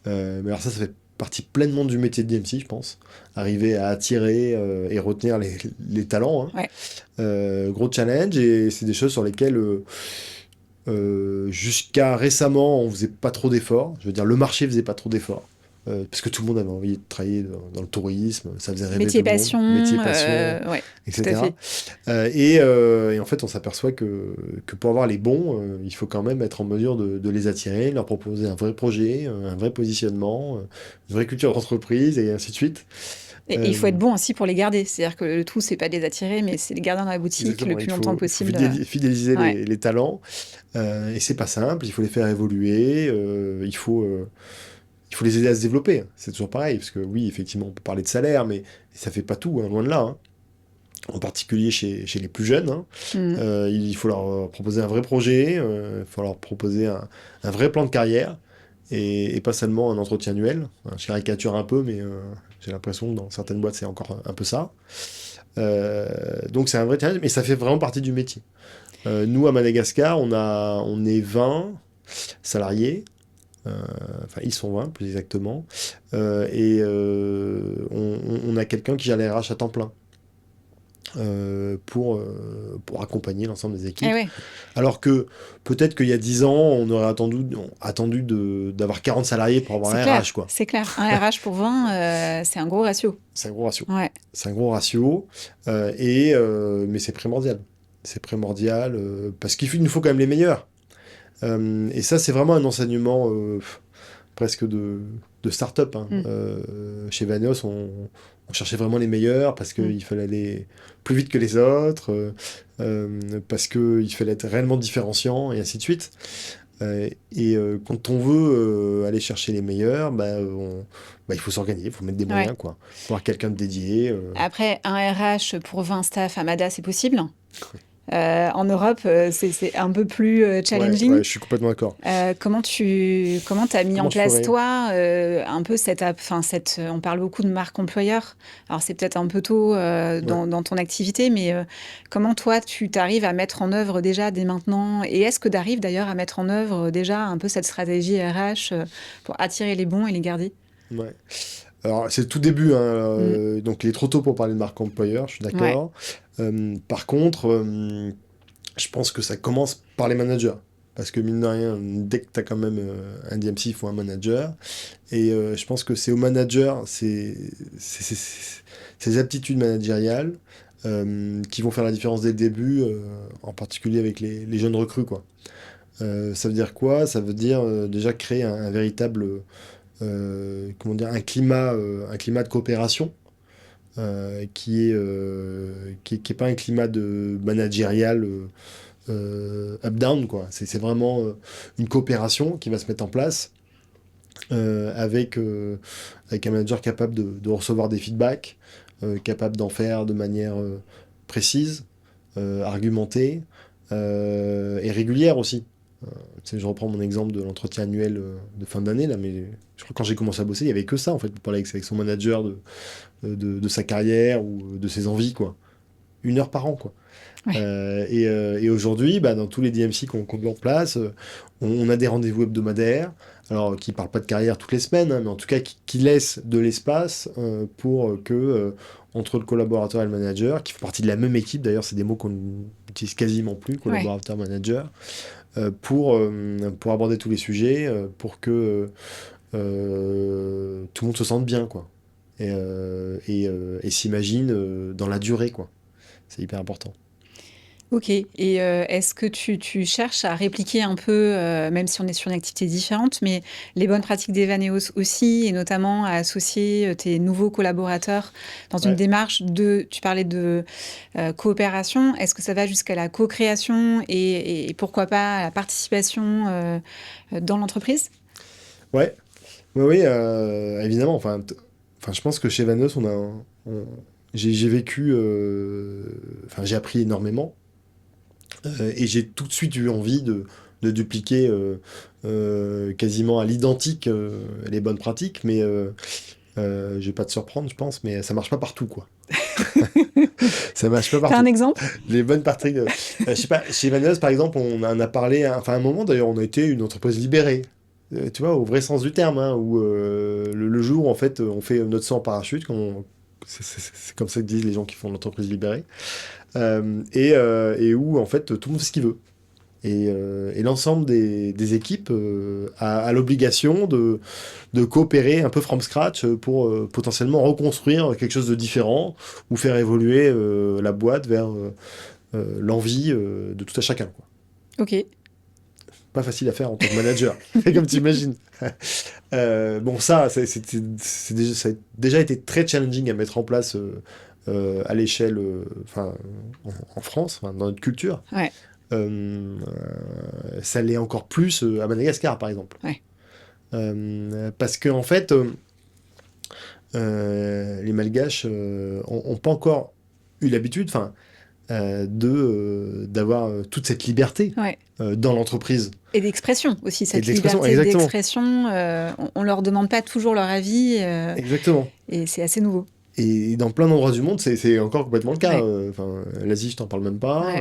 Mais alors ça fait partie pleinement du métier de DMC, je pense. Arriver à attirer et retenir les talents, hein. Ouais. Gros challenge, et c'est des choses sur lesquelles Jusqu'à récemment, on faisait pas trop d'efforts. Je veux dire, le marché faisait pas trop d'efforts. Parce que tout le monde avait envie de travailler dans le tourisme, ça faisait rêver Métier tout le monde. passion, Métier passion, ouais, tout à etc. fait. Et en fait, on s'aperçoit que pour avoir les bons, il faut quand même être en mesure de les attirer, leur proposer un vrai projet, un vrai positionnement, une vraie culture d'entreprise, et ainsi de suite. Et il faut Euh, être bon aussi pour les garder. C'est-à-dire que le tout, c'est pas de les attirer, mais c'est de les garder dans la boutique le Exactement, plus longtemps il faut possible. fidéliser Ouais. les talents, et c'est pas simple, il faut les faire évoluer, il faut les aider à se développer. C'est toujours pareil, parce que oui, effectivement, on peut parler de salaire, mais ça fait pas tout, hein, loin de là, hein. En particulier chez les plus jeunes, hein. Mhm. Il faut leur proposer un vrai projet, il faut leur proposer un vrai plan de carrière, et pas seulement un entretien annuel. Enfin, je caricature un peu, mais j'ai l'impression que dans certaines boîtes, c'est encore un peu ça. Donc c'est un vrai challenge, mais ça fait vraiment partie du métier. Nous, à Madagascar, on est 20 salariés. Enfin, ils sont 20, plus exactement. On a quelqu'un qui gère les RH à temps plein, pour accompagner l'ensemble des Eh équipes. ouais, Alors que peut-être qu'il y a 10 ans, on aurait attendu d'avoir 40 salariés pour avoir c'est un clair, RH, quoi. c'est clair. Un RH pour 20, c'est un gros ratio. C'est un gros ratio. Ouais, C'est un gros ratio, mais c'est primordial. C'est primordial, parce nous faut quand même les meilleurs. Et ça, c'est vraiment un enseignement, presque de start-up, hein. mm. Chez Vaneos, on cherchait vraiment les meilleurs parce Mm. qu'il fallait aller plus vite que les autres, parce qu'il fallait être réellement différenciant, et ainsi de suite. Quand on veut aller chercher les meilleurs, il faut s'organiser, il faut mettre des Ouais. moyens, quoi. Il faut avoir quelqu'un de dédié. Après, un RH pour 20 staff à Mada, c'est possible. En Europe, c'est un peu plus Ouais, challenging. ouais, je suis complètement d'accord. Comment t'as mis en Comment je place, ferais? toi, un peu on parle beaucoup de marque employeur. Alors, c'est peut-être un peu tôt Ouais. dans ton activité, mais comment toi, tu t'arrives à mettre en œuvre déjà dès maintenant? Et est-ce que tu arrives d'ailleurs à mettre en œuvre déjà un peu cette stratégie RH pour attirer les bons et les garder? Ouais. Alors, c'est le tout début, hein, Mm. donc il est trop tôt pour parler de marque employeur, je suis Ouais, d'accord. Par contre, je pense que ça commence par les managers. Parce que mine de rien, dès que tu as quand même un DMC, il faut un manager. Et je pense que c'est aux managers, ces aptitudes managériales, qui vont faire la différence dès le début, en particulier avec les jeunes recrues, quoi. Ça veut dire quoi? Ça veut dire déjà créer un véritable, comment dire, un climat de coopération, qui est pas un climat de managérial, up-down, quoi. C'est vraiment une coopération qui va se mettre en place, avec un manager capable de recevoir des feedbacks, capable d'en faire de manière précise, argumentée, et régulière aussi. Tu sais, je reprends mon exemple de l'entretien annuel de fin d'année, là, mais je crois que quand j'ai commencé à bosser, il n'y avait que ça, en fait, pour parler avec son manager de sa carrière ou de ses envies, quoi. 1 heure par an, quoi. ouais, Et aujourd'hui, dans tous les DMC qu'on met en place, on a des rendez-vous hebdomadaires, alors qui ne parlent pas de carrière toutes les semaines, hein, mais en tout cas qui laissent de l'espace, pour que, entre le collaborateur et le manager, qui font partie de la même équipe, d'ailleurs c'est des mots qu'on utilise quasiment plus, ouais. collaborateur-manager, pour aborder tous les sujets, pour que tout le monde se sente bien, quoi. Et s'imagine dans la durée, quoi. C'est hyper important. Ok. Et est-ce que tu cherches à répliquer un peu, même si on est sur une activité différente, mais les bonnes pratiques d'Evaneos aussi, et notamment à associer tes nouveaux collaborateurs dans une Ouais. démarche tu parlais de coopération, est-ce que ça va jusqu'à la co-création et pourquoi pas la participation dans l'entreprise? Ouais, oui, oui, évidemment. Enfin, je pense que chez Vanos, j'ai vécu, enfin, j'ai appris énormément, et j'ai tout de suite eu envie de dupliquer, quasiment à l'identique, les bonnes pratiques, mais je vais pas te surprendre, je pense, mais ça marche pas partout, quoi. Ça marche pas T'as un partout. exemple? Les bonnes pratiques, je sais pas, chez Vanos, par exemple, on en a parlé, enfin, à un moment, d'ailleurs, on a été une entreprise libérée. Tu vois, au vrai sens du terme, hein, où le jour où en fait on fait notre saut en parachute, c'est comme ça que disent les gens qui font l'entreprise libérée, et où en fait tout le monde fait ce qu'il veut. Et l'ensemble des équipes a l'obligation de coopérer un peu from scratch pour potentiellement reconstruire quelque chose de différent ou faire évoluer la boîte vers l'envie de tout à chacun, quoi. Ok. Pas facile à faire en tant que manager, comme tu imagines. Bon, ça a déjà été très challenging à mettre en place à l'échelle, enfin, en France, enfin, dans notre culture. Ouais. Ça l'est encore plus à Madagascar, par exemple. Ouais. Parce que en fait, les Malgaches ont pas encore eu l'habitude, enfin, d'avoir toute cette liberté Ouais. dans l'entreprise. Et d'expression aussi, cette d'expression, liberté exactement. d'expression. On leur demande pas toujours leur avis Exactement. et c'est assez nouveau. Et dans plein d'endroits du monde, c'est encore complètement le cas. Ouais. Enfin, l'Asie, je t'en parle même pas.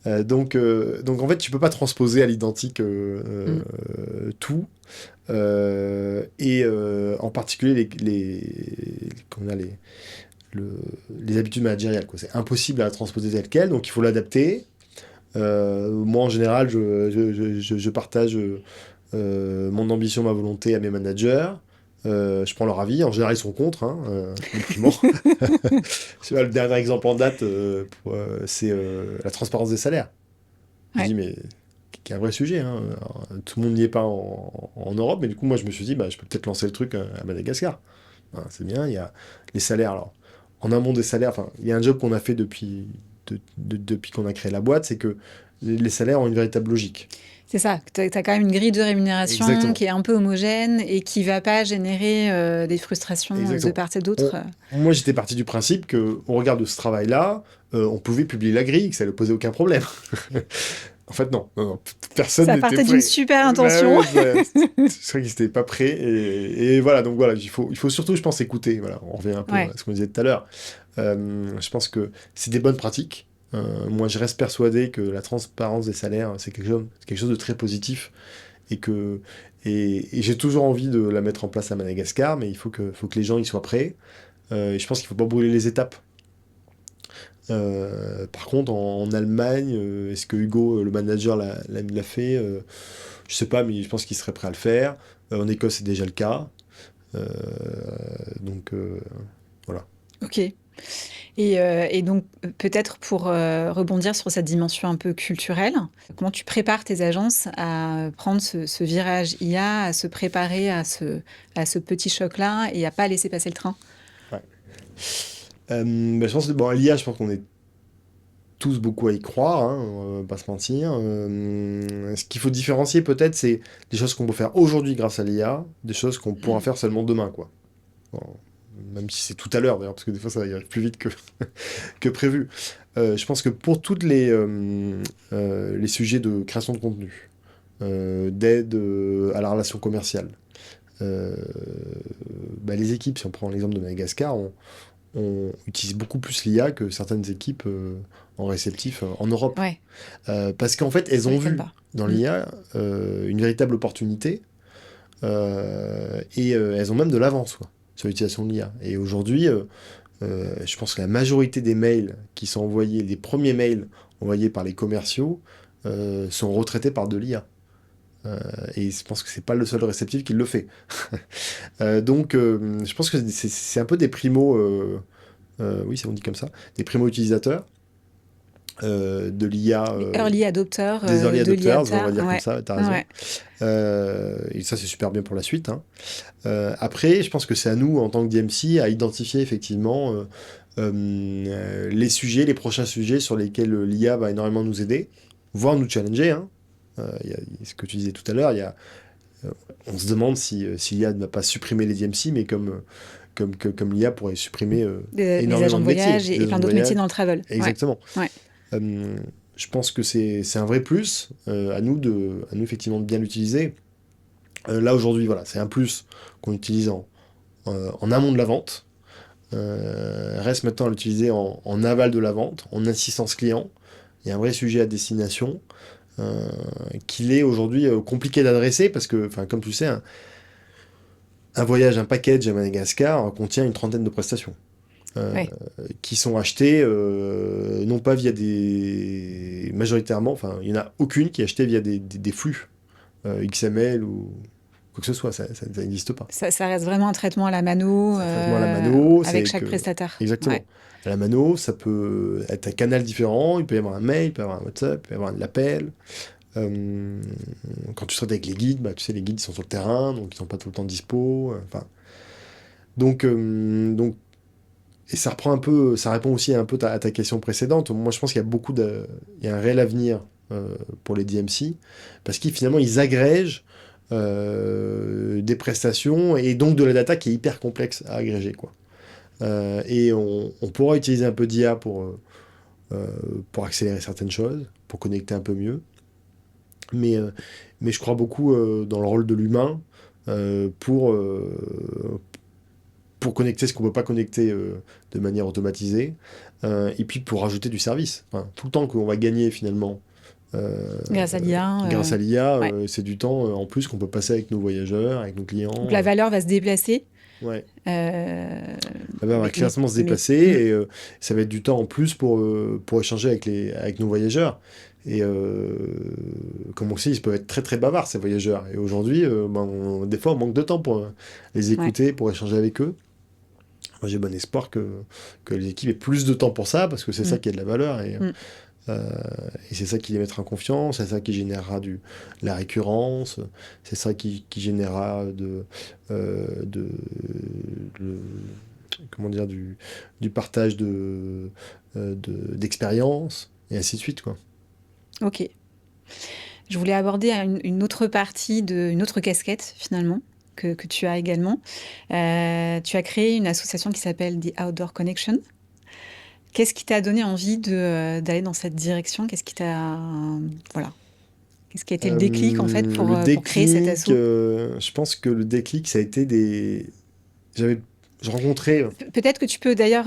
Ouais. Donc en fait, tu peux pas transposer à l'identique Mm. tout. En particulier qu'on a les habitudes managériales, quoi. C'est impossible à transposer tel quel, donc il faut l'adapter. Moi, en général, je partage mon ambition, ma volonté à mes managers. Je prends leur avis. En général, ils sont contre, hein, complètement. Je sais pas, le dernier exemple en date, c'est la transparence des salaires. Je Ouais. dis, mais qui est un vrai sujet, hein. Alors, tout le monde n'y est pas en Europe, mais du coup, moi, je me suis dit, bah, je peux peut-être lancer le truc à Madagascar. Hein, c'est bien, il y a les salaires. Alors, en amont des salaires, enfin, il y a un job qu'on a fait depuis qu'on a créé la boîte, c'est que les salaires ont une véritable logique. C'est ça. Tu as quand même une grille de rémunération Exactement. qui est un peu homogène et qui va pas générer des frustrations de Exactement. part et d'autre. Moi, j'étais parti du principe que, au regard de ce travail-là, on pouvait publier la grille, que ça ne posait aucun problème. En fait, non. Personne Ça n'était partait prêt. d'une super Bah intention. ouais, c'est vrai qu'ils n'étaient pas prêts. Et voilà, donc voilà, il faut surtout, je pense, écouter. Voilà, on revient un peu Ouais. à ce qu'on disait tout à l'heure. Je pense que c'est des bonnes pratiques. Moi, je reste persuadé que la transparence des salaires, c'est quelque chose de très positif. Et j'ai toujours envie de la mettre en place à Madagascar, mais il faut que les gens y soient prêts. Et je pense qu'il ne faut pas brûler les étapes. Par contre, en Allemagne, est-ce que Hugo, le manager, l'a fait? Je sais pas, mais je pense qu'il serait prêt à le faire. En Écosse, c'est déjà le cas. Euh, donc, voilà. Ok. Et donc, peut-être pour rebondir sur cette dimension un peu culturelle, comment tu prépares tes agences à prendre ce virage IA, à se préparer à ce petit choc-là et à pas laisser passer le train? Ouais. Bah, je pense que bon, l'IA, je pense qu'on est tous beaucoup à y croire, hein, on va pas se mentir. Ce qu'il faut différencier peut-être, c'est des choses qu'on peut faire aujourd'hui grâce à l'IA, des choses qu'on pourra faire seulement demain, quoi. Bon, même si c'est tout à l'heure d'ailleurs, parce que des fois ça va plus vite que prévu. Je pense que pour toutes les sujets de création de contenu, d'aide à la relation commerciale, euh, bah, les équipes, si on prend l'exemple de Madagascar, on utilise beaucoup plus l'IA que certaines équipes en réceptif en Europe. Ouais, Parce qu'en fait, elles ça ont m'étonne vu pas. dans Mm. l'IA une véritable opportunité et elles ont même de l'avance, quoi, sur l'utilisation de l'IA. Et aujourd'hui, je pense que la majorité des mails qui sont envoyés, les premiers mails envoyés par les commerciaux, sont retraités par de l'IA. Et je pense que c'est pas le seul réceptif qui le fait. Donc, je pense que c'est un peu des primo, oui, c'est on dit comme ça, des primo utilisateurs de l'IA, Les early adopters des early de l'IA. adopters, on va dire comme Ouais, ça. T'as raison. ouais, Et ça, c'est super bien pour la suite, hein. Après, je pense que c'est à nous, en tant que DMC, à identifier effectivement les sujets, les prochains sujets sur lesquels l'IA va énormément nous aider, voire nous challenger, hein. Il y a ce que tu disais tout à l'heure, on se demande si l'IA ne va pas supprimer les DMC, mais comme l'IA pourrait supprimer les énormément agents de de métiers. voyage et Les plein agents de d'autres métiers voyage, dans le travel. Ouais, exactement. ouais. Je pense que c'est un vrai plus à nous effectivement de bien l'utiliser. Là aujourd'hui, voilà, c'est un plus qu'on utilise en amont de la vente. Reste maintenant à l'utiliser en aval de la vente, en assistance client. Il y a un vrai sujet à destination qu'il est aujourd'hui compliqué d'adresser parce que, enfin, comme tu sais, un voyage, un package à Madagascar contient une trentaine de prestations. euh, Ouais. qui sont achetées non pas majoritairement, enfin, il n'y en a aucune qui est achetée via des flux XML ou quoi que ce soit, ça n'existe pas. Ça reste vraiment un traitement à la mano, C'est un traitement à la mano, avec c'est chaque que... prestataire. Ouais. Exactement. À la mano, ça peut être un canal différent, il peut y avoir un mail, il peut y avoir un WhatsApp, il peut y avoir un appel. Quand tu traites avec les guides, bah, tu sais, les guides ils sont sur le terrain, donc ils sont pas tout le temps dispo. Enfin, donc, et ça reprend un peu, ça répond aussi un peu à ta question précédente. Moi, je pense qu'il y a il y a un réel avenir pour les DMC, parce qu'ils finalement ils agrègent des prestations et donc de la data qui est hyper complexe à agréger, quoi. Et on pourra utiliser un peu d'IA euh, pour accélérer certaines choses, pour connecter un peu mieux. Mais, euh, mais je crois beaucoup dans le rôle de l'humain euh, pour, euh, pour connecter ce qu'on ne peut pas connecter de manière automatisée, et puis pour rajouter du service. Enfin, tout le temps qu'on va gagner finalement Grâce à l'IA. grâce à l'IA, Ouais. c'est du temps en plus qu'on peut passer avec nos voyageurs, avec nos Donc clients. la valeur va se déplacer. Ouais. euh, Ah ben, on va clairement se déplacer et ça va être du temps en plus pour échanger avec nos voyageurs. Et comme on sait, ils peuvent être très très bavards ces voyageurs. Et aujourd'hui, des fois, on manque de temps pour les ouais. écouter, pour échanger avec eux. Moi, j'ai bon espoir que les équipes aient plus de temps pour ça, parce que c'est ça Mm. qui a de la valeur. Mm. Euh, et c'est ça qui les mettra en confiance, c'est ça qui générera la récurrence, c'est ça qui générera le- comment dire, du partage d'expériences, et ainsi de suite, quoi. Ok. Je voulais aborder une autre partie, une autre casquette finalement, que tu as également. Tu as créé une association qui s'appelle The Outdoor Connection. Qu'est-ce qui t'a donné envie d'aller dans cette direction? Qu'est-ce qui t'a... Voilà. Qu'est-ce qui a été le déclic en fait Le pour créer cet déclic, asso? je pense que le déclic, ça a été J'avais... Je rencontrais... Peut-être que tu peux d'ailleurs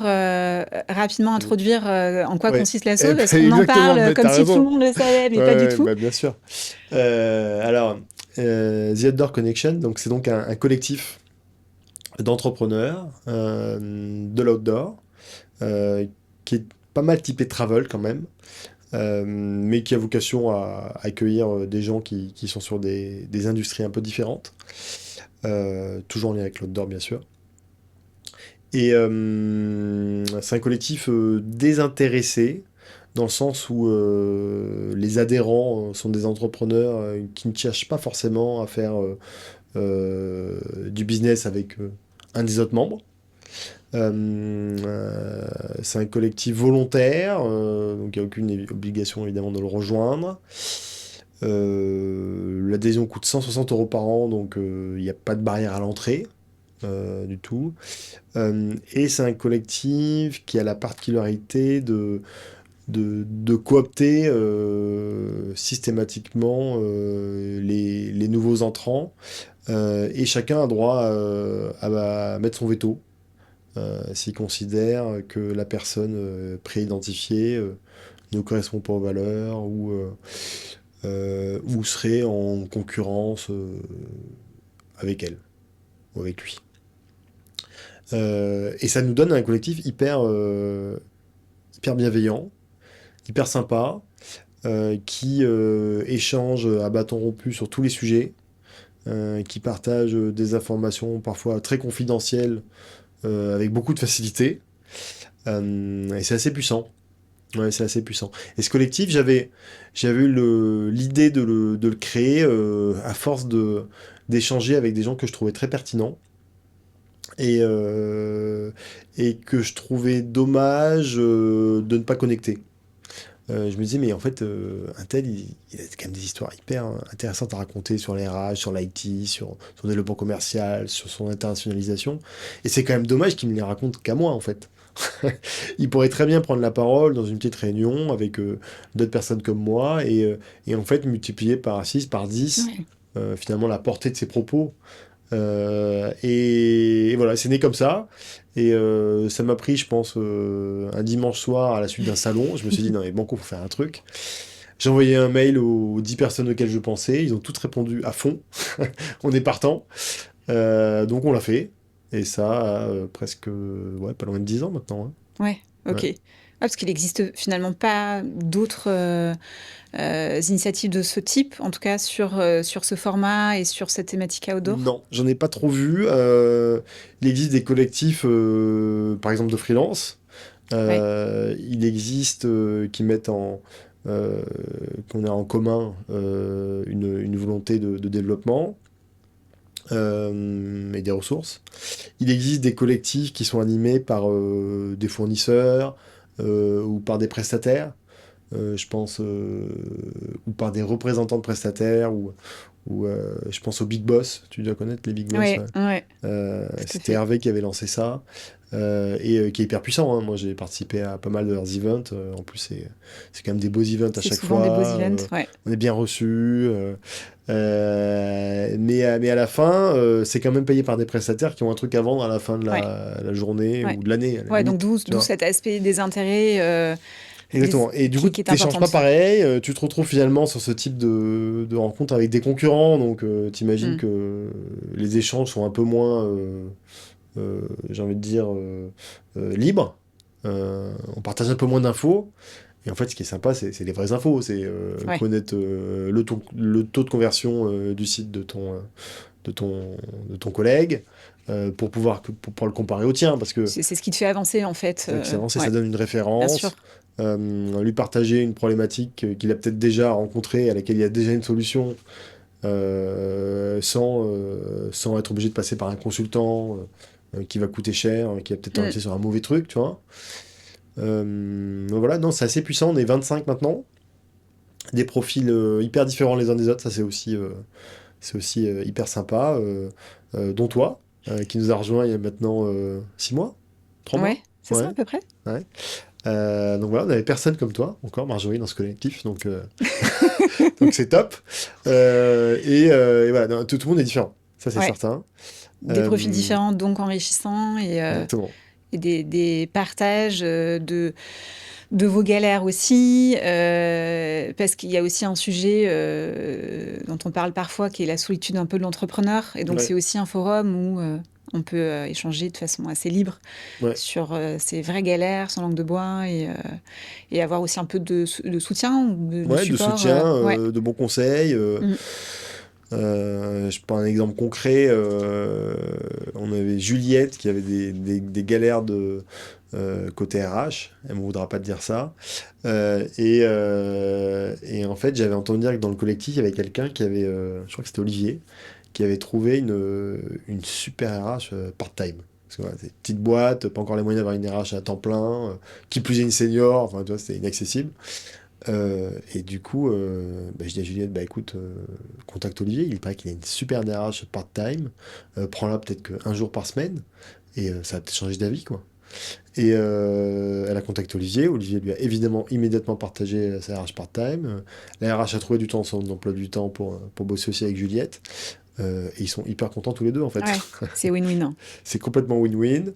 rapidement introduire en quoi Ouais, consiste l'asso, parce qu'on en exactement, parle mais comme t'as si tout le raison. monde le savait, mais Ouais, pas du ouais, tout. bah, bien sûr. Alors, The Outdoor Connection, donc c'est donc un collectif d'entrepreneurs de l'outdoor, qui est pas mal typé travel quand même, mais qui a vocation à accueillir des gens qui sont sur des industries un peu différentes, toujours en lien avec l'outdoor bien sûr. Et c'est un collectif désintéressé, dans le sens où les adhérents sont des entrepreneurs qui ne cherchent pas forcément à faire du business avec un des autres membres. C'est un collectif volontaire, donc il n'y a aucune obligation évidemment de le rejoindre. L'adhésion coûte 160 euros par an, donc il n'y a pas de barrière à l'entrée du tout. Et c'est un collectif qui a la particularité de coopter systématiquement les nouveaux entrants, et chacun a droit à mettre son veto s'il considère que la personne préidentifiée ne correspond pas aux valeurs ou serait en concurrence avec elle ou avec lui. Et ça nous donne un collectif hyper bienveillant, hyper sympa, qui échange à bâton rompu sur tous les sujets, qui partage des informations parfois très confidentielles avec beaucoup de facilité. Et c'est assez puissant. Ouais, c'est assez puissant. Et ce collectif, j'avais eu l'idée de le créer à force d'échanger avec des gens que je trouvais très pertinents et, euh, et que je trouvais dommage de ne pas connecter. Je me disais, mais en fait, un tel, il a quand même des histoires hyper intéressantes à raconter sur les RH, sur l'IT, sur son développement commercial, sur son internationalisation. Et c'est quand même dommage qu'il me les raconte qu'à moi, en fait. Il pourrait très bien prendre la parole dans une petite réunion avec d'autres personnes comme moi et en fait multiplier par 6 par 10 Ouais. finalement la portée de ses propos. Et voilà, c'est né comme ça. Et ça m'a pris, je pense, un dimanche soir à la suite d'un salon. Je me suis dit, non, mais banco, faut faire un truc. J'ai envoyé un mail aux 10 personnes auxquelles je pensais. Ils ont toutes répondu à fond. On est partant. Donc on l'a fait. Et ça a presque, ouais, pas loin de 10 ans maintenant, hein. Ouais, ok. Ouais. Ah, parce qu'il existe finalement pas d'autres initiatives de ce type, en tout cas sur ce format et sur cette thématique outdoor. Non, j'en ai pas trop vu. Il existe des collectifs, par exemple de freelance. Ouais, Il existe qui mettent euh, qu'on a en commun une volonté de développement et des ressources. Il existe des collectifs qui sont animés par des fournisseurs ou par des prestataires. Je pense, ou par des représentants de prestataires, ou je pense aux Big Boss, tu dois connaître les Big Boss, ouais, ouais. ouais, tout à C'était fait. Hervé qui avait lancé ça, et qui est hyper puissant, hein. Moi j'ai participé à pas mal de leurs events, en plus c'est quand même des beaux events à C'est chaque souvent des beaux fois, events, ouais. on est bien reçus, mais à la fin, c'est quand même payé par des prestataires qui ont un truc à vendre à la fin de Ouais, la journée ouais. ou de l'année, à la Ouais, donc limite, d'où tu vois. cet aspect des intérêts Exactement. Et du coup, qui est t'échanges pas importante. pareil, tu te retrouves finalement sur ce type de rencontre avec des concurrents, donc t'imagines Hmm. que les échanges sont un peu moins, j'ai envie de dire, libres. On partage un peu moins d'infos. Et en fait, ce qui est sympa, c'est les vraies infos. C'est Ouais, connaître le taux de conversion du site de ton, de ton collègue pour pouvoir le comparer au tien. Parce que c'est ce qui te fait avancer en fait. c'est vrai que c'est avancé, ça Ouais, donne une bien sûr. référence. Lui partager une problématique qu'il a peut-être déjà rencontrée, à laquelle il y a déjà une solution, sans être obligé de passer par un consultant qui va coûter cher, qui va peut-être Hmm. t'orienter sur un mauvais truc, tu vois. Donc voilà, non, c'est assez puissant, on est 25 maintenant, des profils hyper différents les uns des autres, ça c'est aussi hyper sympa, dont toi, qui nous a rejoint il y a maintenant 6 mois, 3 mois, Ouais, c'est ça à ouais. peu près. Ouais. Donc voilà, on n'avait personne comme toi, encore Marjorie, dans ce collectif, donc c'est top. Et voilà, non, tout le monde est différent, ça c'est Ouais, certain. des profils Euh, différents, donc enrichissants, Exactement. et des partages de vos galères aussi, parce qu'il y a aussi un sujet dont on parle parfois, qui est la solitude un peu de l'entrepreneur. Et donc, c'est Ouais, aussi un forum où on peut échanger de façon assez libre ouais, sur ses vraies galères, son langue de bois, et avoir aussi un peu de soutien ou de ouais, de support. soutien, Ouais. de bons conseils. Mm. Je prends un exemple concret. On avait Juliette qui avait des galères côté RH. Elle ne voudra pas te dire ça. Et en fait, j'avais entendu dire que dans le collectif, il y avait quelqu'un qui avait, je crois que c'était Olivier, qui avait trouvé une super RH part-time. Parce que voilà, c'est une petite boîte, pas encore les moyens d'avoir une RH à temps plein, qui plus est une senior, enfin, tu vois, c'était inaccessible. Et du coup, bah, je dis à Juliette, bah écoute, contacte Olivier, il paraît qu'il a une super DRH part-time, prends-la peut-être qu'un jour par semaine, et ça va peut-être changer d'avis, quoi. Et elle a contacté Olivier, Olivier lui a évidemment immédiatement partagé sa RH part-time, la RH a trouvé du temps, son emploi du temps pour bosser aussi avec Juliette, et ils sont hyper contents tous les deux, en fait. Ouais, c'est win-win, hein. C'est complètement win-win.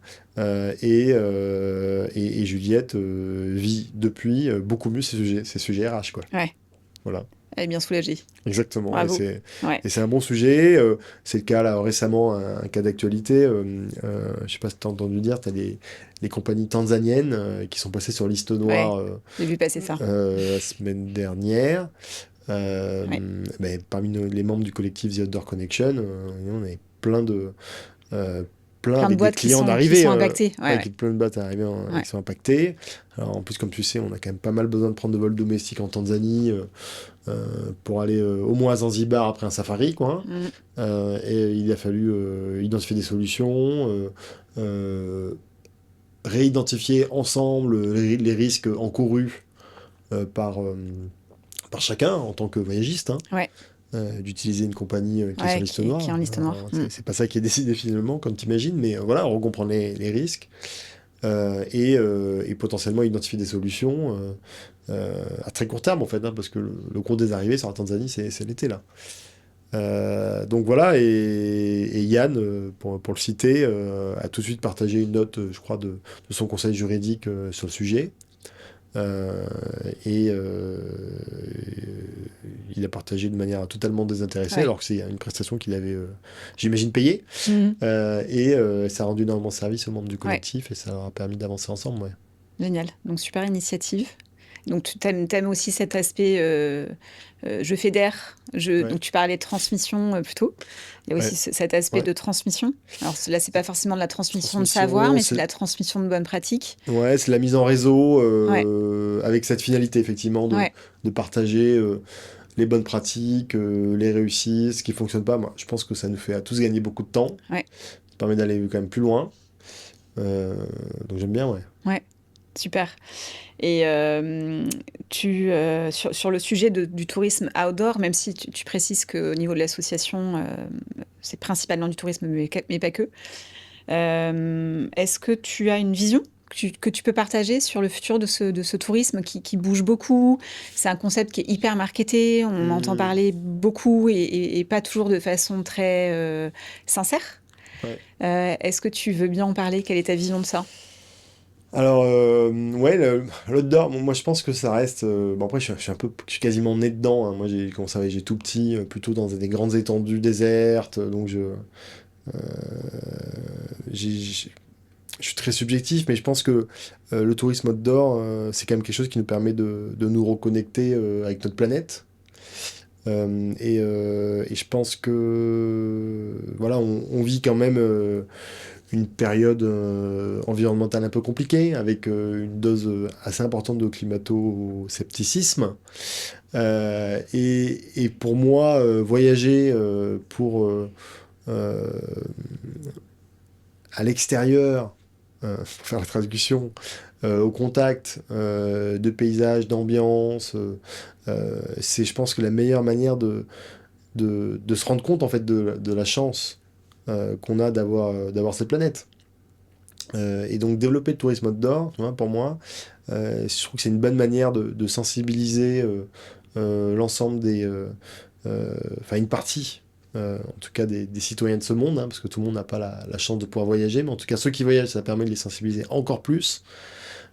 Et Juliette vit depuis beaucoup mieux ses sujets RH, quoi. Ouais, Voilà, elle est bien soulagée. exactement. Et Bravo. c'est, Ouais. et c'est un bon sujet. C'est le cas, là, récemment, un cas d'actualité. Je sais pas si tu as entendu dire, tu as les compagnies tanzaniennes qui sont passées sur liste Ouais, noire j'ai vu passer ça. la semaine dernière. Ouais. Ben, parmi les membres du collectif The Outdoor Connection, on avait euh, plein Plein de avec des boîtes clients qui d'arrivée, sont impactées. Ouais, avec ouais. plein de boîtes arrivées Ouais. qui sont impactées. Alors en plus, comme tu sais, on a quand même pas mal besoin de prendre de vols domestiques en Tanzanie pour aller au moins à Zanzibar après un safari, quoi. Mm. Et il a fallu identifier des solutions, euh, réidentifier ensemble les risques encourus par chacun en tant que voyagiste, hein, Ouais, d'utiliser une compagnie qui est sur ouais, liste qui est noire. en liste noire. Mm. C'est pas ça qui est décidé finalement, comme tu imagines, mais voilà, on comprend les risques et potentiellement identifier des solutions à très court terme en fait, hein, parce que le gros des arrivées sur la Tanzanie, c'est l'été là. Donc voilà, et Yann, pour le citer, a tout de suite partagé une note, je crois, de son conseil juridique sur le sujet. Euh, et il a partagé de manière totalement désintéressée, Ouais. alors que c'est une prestation qu'il avait, j'imagine, payée. Mhm. Ça a rendu énormément service aux membres du Ouais, collectif et ça leur a permis d'avancer ensemble. Ouais. génial. Donc, super initiative. Donc, tu aimes aussi cet aspect je fédère. Ouais. Donc, tu parlais de transmission plus tôt. Il y a aussi Ouais. cet aspect Ouais. de transmission. Alors, là, c'est pas forcément de la transmission de savoir, Transmission, mais c'est de la transmission de bonnes pratiques. ouais, c'est la mise en réseau Ouais, avec cette finalité, effectivement, ouais, de partager les bonnes pratiques, les réussites, ce qui fonctionne pas. Moi, je pense que ça nous fait à tous gagner beaucoup de temps. ouais, Ça permet d'aller quand même plus loin. Euh, donc j'aime bien, ouais. ouais. Super. Et sur le sujet du tourisme outdoor, même si tu précises qu'au niveau de l'association, c'est principalement du tourisme, mais pas que, est-ce que tu as une vision que tu peux partager sur le futur de ce tourisme qui bouge beaucoup? C'est un concept qui est hyper marketé, on entend Hmm, parler beaucoup et pas toujours de façon très sincère. ouais. Est-ce que tu veux bien en parler? Quelle est ta vision de ça? Alors, ouais, l'outdoor, bon, moi je pense que ça reste. Bon, après, je suis quasiment né dedans, hein. Moi, j'ai commencé, j'ai tout petit, plutôt dans des grandes étendues désertes. Donc, j'ai- je suis très subjectif, mais je pense que le tourisme outdoor, c'est quand même quelque chose qui nous permet de nous reconnecter avec notre planète. Et je pense que voilà, on vit quand même une période environnementale un peu compliquée, avec une dose assez importante de climato-scepticisme. Et pour moi, voyager euh, à l'extérieur, pour faire la traduction, au contact de paysages, d'ambiance, c'est, je pense, que la meilleure manière de se rendre compte en fait de la chance qu'on a d'avoir cette planète. Et donc développer le tourisme outdoor, tu vois, pour moi, je trouve que c'est une bonne manière de sensibiliser l'ensemble enfin une partie, en tout cas des citoyens de ce monde, hein, parce que tout le monde n'a pas la chance de pouvoir voyager, mais en tout cas ceux qui voyagent, ça permet de les sensibiliser encore plus.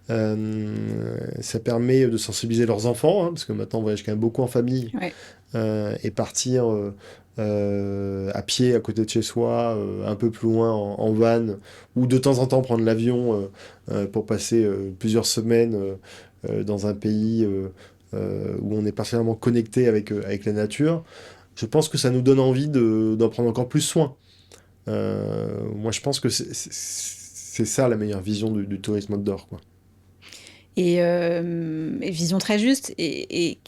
Ça permet de sensibiliser leurs enfants, hein, parce que maintenant on voyage quand même beaucoup en famille, Ouais. et partir à pied à côté de chez soi, un peu plus loin en van, ou de temps en temps prendre l'avion pour passer plusieurs semaines dans un pays où on est particulièrement connecté avec la nature. Je pense que ça nous donne envie d'en prendre encore plus soin. Moi, je pense que c'est ça la meilleure vision du tourisme outdoor, quoi. Et vision très juste. Et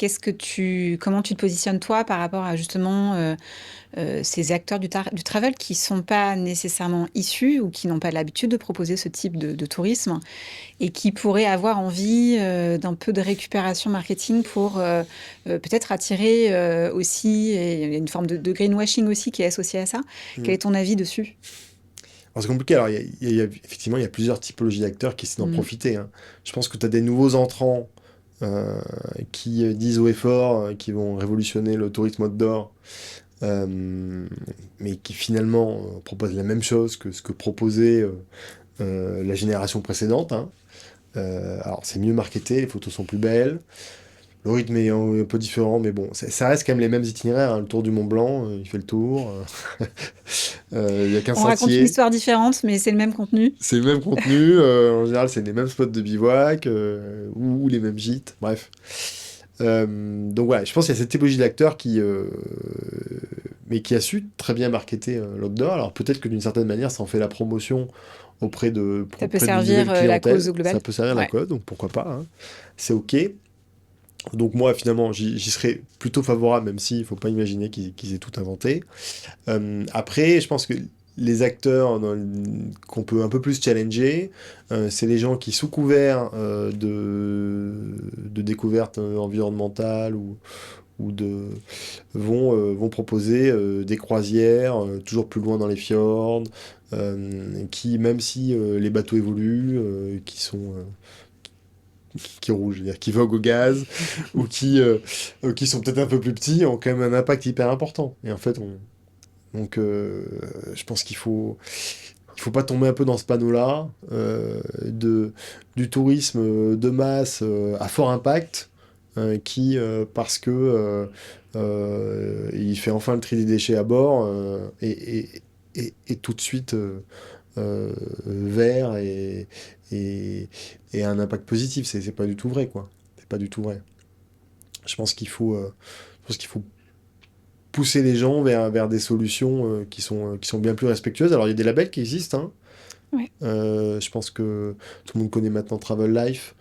comment tu te positionnes toi par rapport à justement ces acteurs du travel qui sont pas nécessairement issus ou qui n'ont pas l'habitude de proposer ce type de tourisme et qui pourraient avoir envie d'un peu de récupération marketing pour peut-être attirer aussi, et il y a une forme de greenwashing aussi qui est associée à ça. Quel Mm. est ton avis dessus? Alors, c'est compliqué. Alors, effectivement, il y a plusieurs typologies d'acteurs qui essaient d'en Mm. profiter, hein. Je pense que tu as des nouveaux entrants euh, qui disent haut et fort qui vont révolutionner le tourisme outdoor, euh, mais qui finalement proposent la même chose que ce que proposait la génération précédente, hein. Alors, c'est mieux marketé, les photos sont plus belles. Le rythme est un peu différent, mais bon, ça reste quand même les mêmes itinéraires, hein. Le tour du Mont Blanc, il fait le tour. Il y a qu'un On raconte une sentier. histoire différente, mais c'est le même contenu. C'est le même contenu. En général, c'est les mêmes spots de bivouac ou les mêmes gîtes. Bref. Donc voilà, je pense qu'il y a cette typologie d'acteurs mais qui a su très bien marketer l'outdoor. Alors peut-être que d'une certaine manière, ça en fait la promotion Ça peut auprès d'une nouvelle servir la cause clientèle. au global. Ça peut servir la Ouais. code, donc pourquoi pas, hein. C'est OK. Donc moi, finalement, j'y serais plutôt favorable, même s'il ne faut pas imaginer qu'ils aient tout inventé. Après, je pense que les acteurs qu'on peut un peu plus challenger, c'est les gens qui, sous couvert de découvertes environnementales vont proposer des croisières toujours plus loin dans les fjords, qui, même si les bateaux évoluent, qui roulent, je veux dire, qui voguent au gaz, ou qui sont peut-être un peu plus petits, ont quand même un impact hyper important. Et en fait, je pense qu'il faut. il faut pas tomber un peu dans ce panneau-là du tourisme de masse à fort impact qui, parce que il fait enfin le tri des déchets à bord et tout de suite vert et un impact positif. C'est pas du tout vrai, quoi. C'est pas du tout vrai. Je pense qu'il faut pousser les gens vers des solutions qui sont bien plus respectueuses. Alors, il y a des labels qui existent, hein. Ouais. Je pense que tout le monde connaît maintenant Travel Life.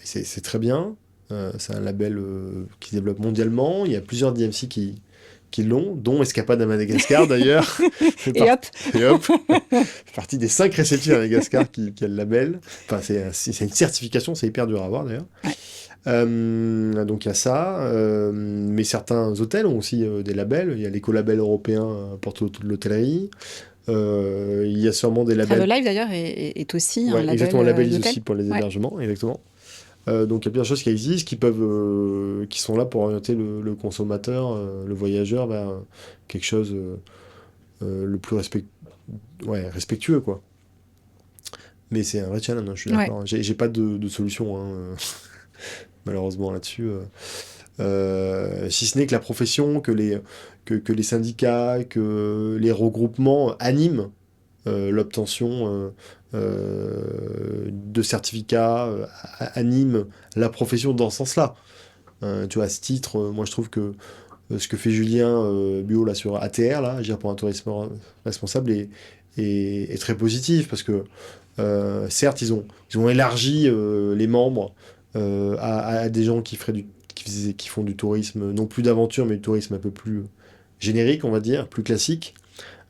C'est très bien. C'est un label qui se développe mondialement. Il y a plusieurs DMC qui l'ont, dont Escapade à Madagascar d'ailleurs. Et hop. Et hop, fait partie des 5 réceptifs à Madagascar qui a le label. Enfin, c'est une certification, c'est hyper dur à avoir d'ailleurs. Ouais. Donc il y a ça, mais certains hôtels ont aussi des labels. Il y a l'écolabel européen pour toute l'hôtellerie. Il y a sûrement des labels. Travel Life d'ailleurs est aussi un Ouais, label exactement, labelise d'hôtel. aussi pour les Ouais. hébergements, exactement. Donc il y a plusieurs choses qui existent, qui sont là pour orienter le consommateur, le voyageur vers quelque chose le plus respectueux, quoi. Mais c'est un vrai challenge, hein, je suis Ouais. d'accord. J'ai pas de solution, hein, malheureusement là-dessus. Si ce n'est que la profession, que les syndicats, que les regroupements animent l'obtention de certificats, animent la profession dans ce sens-là. Tu vois, à ce titre, moi je trouve que ce que fait Julien Buot là, sur ATR, là, Agir pour un tourisme responsable, est très positif parce que certes, ils ont élargi les membres à des gens qui font du tourisme, non plus d'aventure, mais du tourisme un peu plus générique, on va dire, plus classique.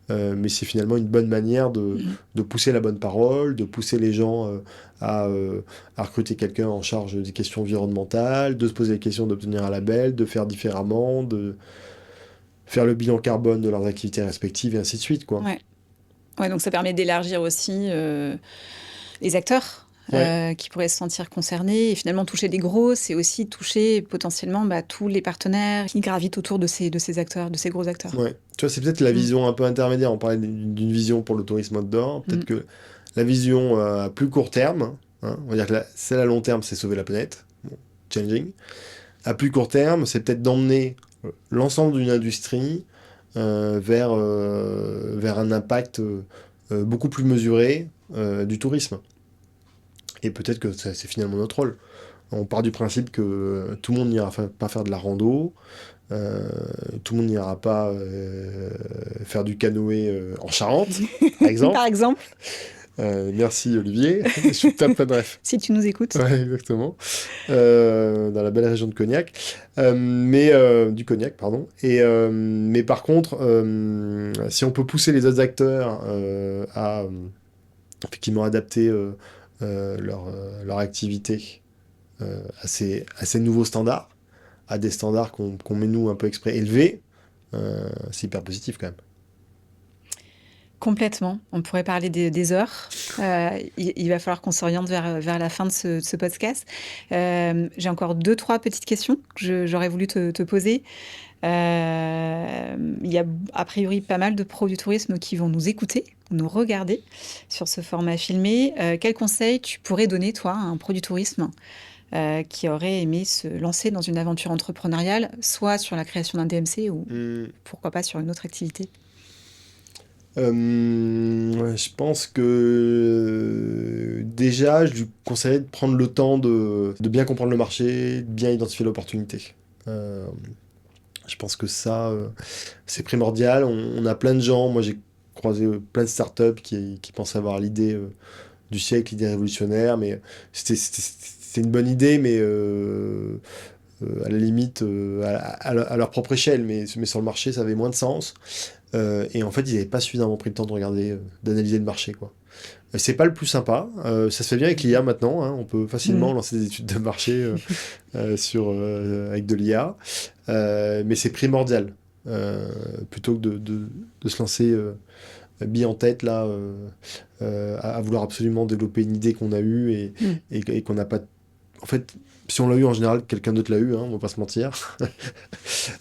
Mais c'est finalement une bonne manière Mhm. de pousser la bonne parole, de pousser les gens à recruter quelqu'un en charge des questions environnementales, de se poser la question d'obtenir un label, de faire différemment, de faire le bilan carbone de leurs activités respectives et ainsi de suite, quoi. Ouais. Ouais, donc ça permet d'élargir aussi les acteurs Ouais, qui pourraient se sentir concernés. Et finalement, toucher des gros, c'est aussi toucher potentiellement tous les partenaires qui gravitent autour de ces acteurs, de ces gros acteurs. ouais. Tu vois, c'est peut-être la Mm. vision un peu intermédiaire. On parlait d'une vision pour le tourisme outdoor. Peut-être Mm. que la vision à plus court terme, hein, on va dire que celle à long terme, c'est sauver la planète. Bon, challenging. À plus court terme, c'est peut-être d'emmener l'ensemble d'une industrie vers un impact beaucoup plus mesuré du tourisme. Et peut-être que c'est finalement notre rôle. On part du principe que tout le monde n'ira pas faire de la rando, euh, tout le monde n'ira pas faire du canoë en Charente, par Par exemple. exemple, Merci Olivier, je tape pas de ref. si tu nous écoutes. Ouais, exactement. Dans la belle région de Cognac. Du Cognac, pardon. Mais par contre, si on peut pousser les autres acteurs à effectivement adapter leur activité à ces nouveaux standards, à des standards qu'on met nous un peu exprès élevés, c'est hyper positif quand même. Complètement. On pourrait parler des heures. Il va falloir qu'on s'oriente vers la fin de ce podcast. J'ai encore 2, 3 petites questions que j'aurais voulu te poser. Il y a a priori pas mal de pros du tourisme qui vont nous écouter, nous regarder sur ce format filmé. Quel conseil tu pourrais donner, toi, à un pro du tourisme qui aurait aimé se lancer dans une aventure entrepreneuriale, soit sur la création d'un DMC ou pourquoi pas sur une autre activité? Ouais, je pense que déjà, je lui conseillerais de prendre le temps de bien comprendre le marché, de bien identifier l'opportunité. Euh, je pense que ça, c'est primordial. On a plein de gens, moi j'ai croisé plein de startups qui pensent avoir l'idée du siècle, l'idée révolutionnaire, mais c'est une bonne idée, mais à la limite, à leur propre échelle, mais sur le marché, ça avait moins de sens. Et en fait, ils n'avaient pas suffisamment pris le temps de regarder, d'analyser le marché, quoi. C'est pas le plus sympa. Ça se fait bien avec l'IA maintenant, hein. On peut facilement Mm. lancer des études de marché avec de l'IA. Mais c'est primordial. Plutôt que de se lancer bille en tête là, à vouloir absolument développer une idée qu'on a eue Mm. et qu'on n'a pas. En fait, Si on l'a eu, en général, quelqu'un d'autre l'a eu, hein, on va pas se mentir.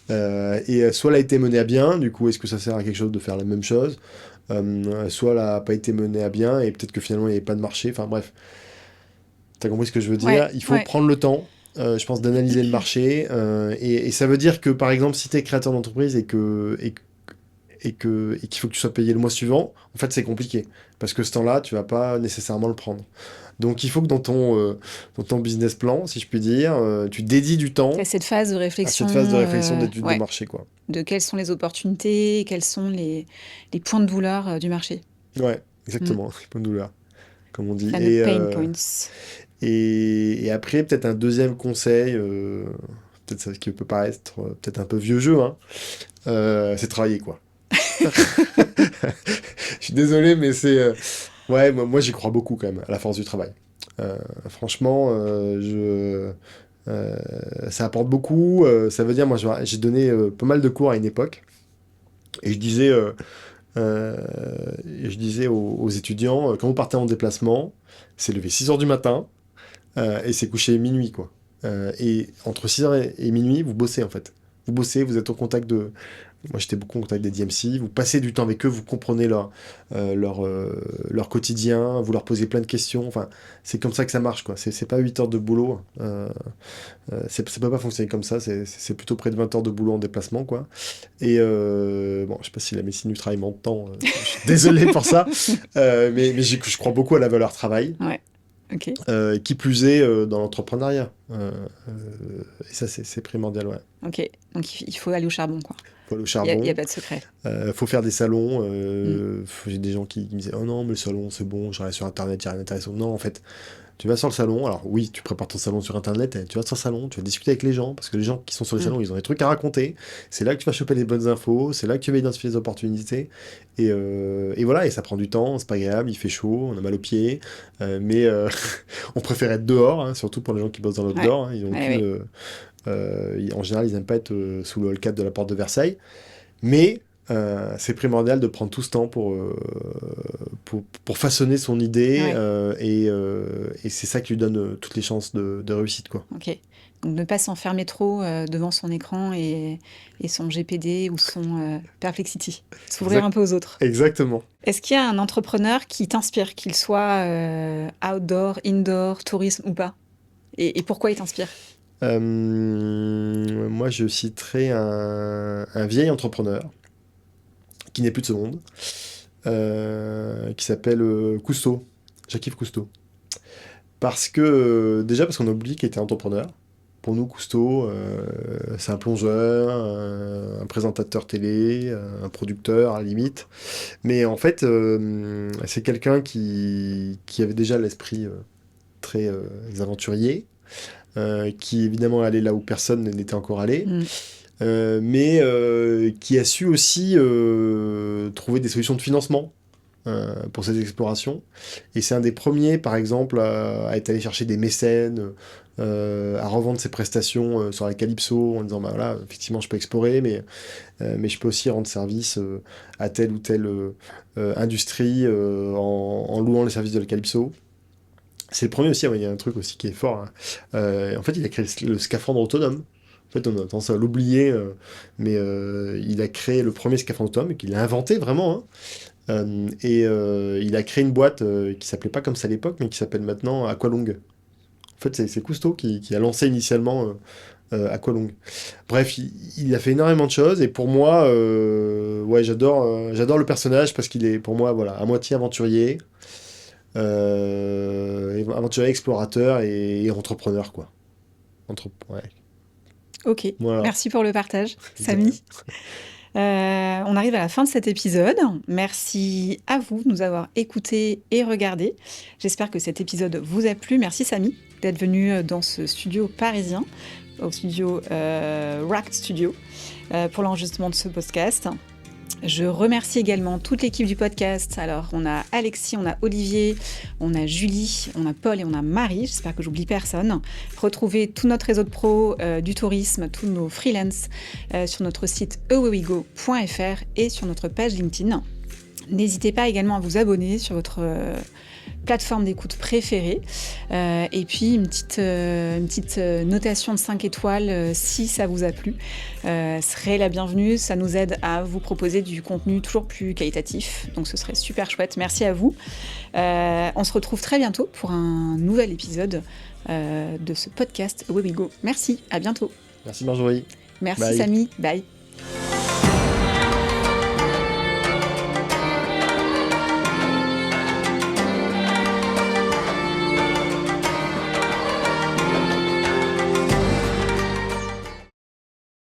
Et soit elle a été menée à bien, du coup, est-ce que ça sert à quelque chose de faire la même chose? Soit elle n'a pas été menée à bien, et peut-être que finalement, il n'y avait pas de marché. Enfin bref, t'as compris ce que je veux dire? Ouais, Il faut ouais. prendre le temps, je pense, d'analyser le marché. Et ça veut dire que, par exemple, si tu es créateur d'entreprise et qu'il faut que tu sois payé le mois suivant, en fait, c'est compliqué. Parce que ce temps-là, tu vas pas nécessairement le prendre. Donc, il faut que dans ton business plan, si je puis dire, tu dédies du C'est temps cette phase de à réflexion, cette phase de réflexion d'étude de ouais, marché, quoi. de quelles sont les opportunités, quels sont les points de douleur du marché. Ouais, Mm. exactement. Bonne douleur, comme on dit. Fameux pain points. Et après, peut-être un deuxième conseil, peut-être ça qui peut paraître peut-être un peu vieux jeu, hein, c'est travailler, quoi. Je suis désolé, mais ouais, moi j'y crois beaucoup quand même, à la force du travail. Franchement, ça apporte beaucoup. Ça veut dire, moi j'ai donné pas mal de cours à une époque, et euh, je disais aux étudiants, quand vous partez en déplacement, c'est lever 6 heures du matin, et c'est couché minuit, quoi. Et entre 6 heures et minuit, vous bossez en fait. Vous bossez, vous êtes au contact de. Moi, j'étais beaucoup en contact des DMC. Vous passez du temps avec eux, vous comprenez leur quotidien, vous leur posez plein de questions. Enfin, c'est comme ça que ça marche, quoi. C'est pas 8 heures de boulot. Ça peut pas fonctionner comme ça. C'est plutôt près de 20 heures de boulot en déplacement, quoi. Et bon, je sais pas si la médecine du travail m'entend. Je suis désolé pour ça. Mais je crois beaucoup à la valeur travail. Ouais, ok. Qui plus est dans l'entrepreneuriat. Et ça, c'est primordial, ouais. Ok, donc il faut aller au charbon, quoi. Faut aller au Il n'y a charbon, pas de secret. faut faire des salons. Mm. J'ai des gens qui me disaient, oh non, mais le salon, c'est bon, j'arrive sur Internet, il n'y a rien d'intéressant. Non, en fait, tu vas sur le salon, alors oui, tu prépares ton salon sur Internet, et tu vas sur le salon, tu vas discuter avec les gens, parce que les gens qui sont sur le Mm. salon, ils ont des trucs à raconter. C'est là que tu vas choper les bonnes infos, c'est là que tu vas identifier les opportunités. Et voilà, et ça prend du temps, c'est pas agréable, il fait chaud, on a mal aux pieds, mais on préfère être dehors, hein, surtout pour les gens qui bossent dans Ouais, l'outdoor. Hein, ils ont ouais, aucune, ouais. en général, ils n'aiment pas être sous le hall 4 de la porte de Versailles. Mais c'est primordial de prendre tout ce temps pour façonner son idée, Ouais, et c'est ça qui lui donne toutes les chances de réussite, quoi. ok. Donc ne pas s'enfermer trop devant son écran et son GPD ou son Perplexity. S'ouvrir un Exact- peu aux autres. Exactement. Est-ce qu'il y a un entrepreneur qui t'inspire, qu'il soit outdoor, indoor, tourisme ou pas? Et pourquoi il t'inspire? Moi, je citerai un vieil entrepreneur qui n'est plus de ce monde, qui s'appelle Cousteau, Jacques-Yves Cousteau. Déjà parce qu'on a oublié qu'il était entrepreneur. Pour nous, Cousteau, c'est un plongeur, un présentateur télé, un producteur à la limite. Mais en fait, c'est quelqu'un qui avait déjà l'esprit très aventurier, qui évidemment allait là où personne n'était encore allé, Mm. mais qui a su aussi trouver des solutions de financement pour ces explorations. Et c'est un des premiers, par exemple, à être allé chercher des mécènes, à revendre ses prestations sur la Calypso, en disant, bah voilà, effectivement, je peux explorer, mais je peux aussi rendre service à telle ou telle industrie en louant les services de la Calypso. C'est le premier aussi, ouais, il y a un truc aussi qui est fort, hein. En fait, il a créé le scaphandre autonome. En fait, on a tendance à l'oublier, mais il a créé le premier scaphandre autonome, qu'il a inventé vraiment, hein. Il a créé une boîte qui s'appelait pas comme ça à l'époque, mais qui s'appelle maintenant Aqualung. En fait, c'est Cousteau qui a lancé initialement Aqualung. Bref, il a fait énormément de choses, et pour moi, ouais, j'adore le personnage parce qu'il est, pour moi, voilà, à moitié aventurier, aventurier, explorateur et entrepreneur, quoi. Ouais, Ok, voilà. merci pour le partage, De rien. Samy. On arrive à la fin de cet épisode. Merci à vous de nous avoir écoutés et regardés. J'espère que cet épisode vous a plu. Merci Samy d'être venu dans ce studio parisien, au studio Racked Studio, pour l'enregistrement de ce podcast. Je remercie également toute l'équipe du podcast. Alors, on a Alexis, on a Olivier, on a Julie, on a Paul et on a Marie. J'espère que j'oublie personne. Retrouvez tout notre réseau de pros du tourisme, tous nos freelances sur notre site awewewigo.fr et sur notre page LinkedIn. N'hésitez pas également à vous abonner sur votre plateforme d'écoute préférée. Et puis une petite notation de 5 étoiles si ça vous a plu. Serait la bienvenue. Ça nous aide à vous proposer du contenu toujours plus qualitatif. Donc ce serait super chouette. Merci à vous. On se retrouve très bientôt pour un nouvel épisode de ce podcast Away We Go. Merci, à bientôt. Merci Marjorie. Merci Bye. Samy, bye.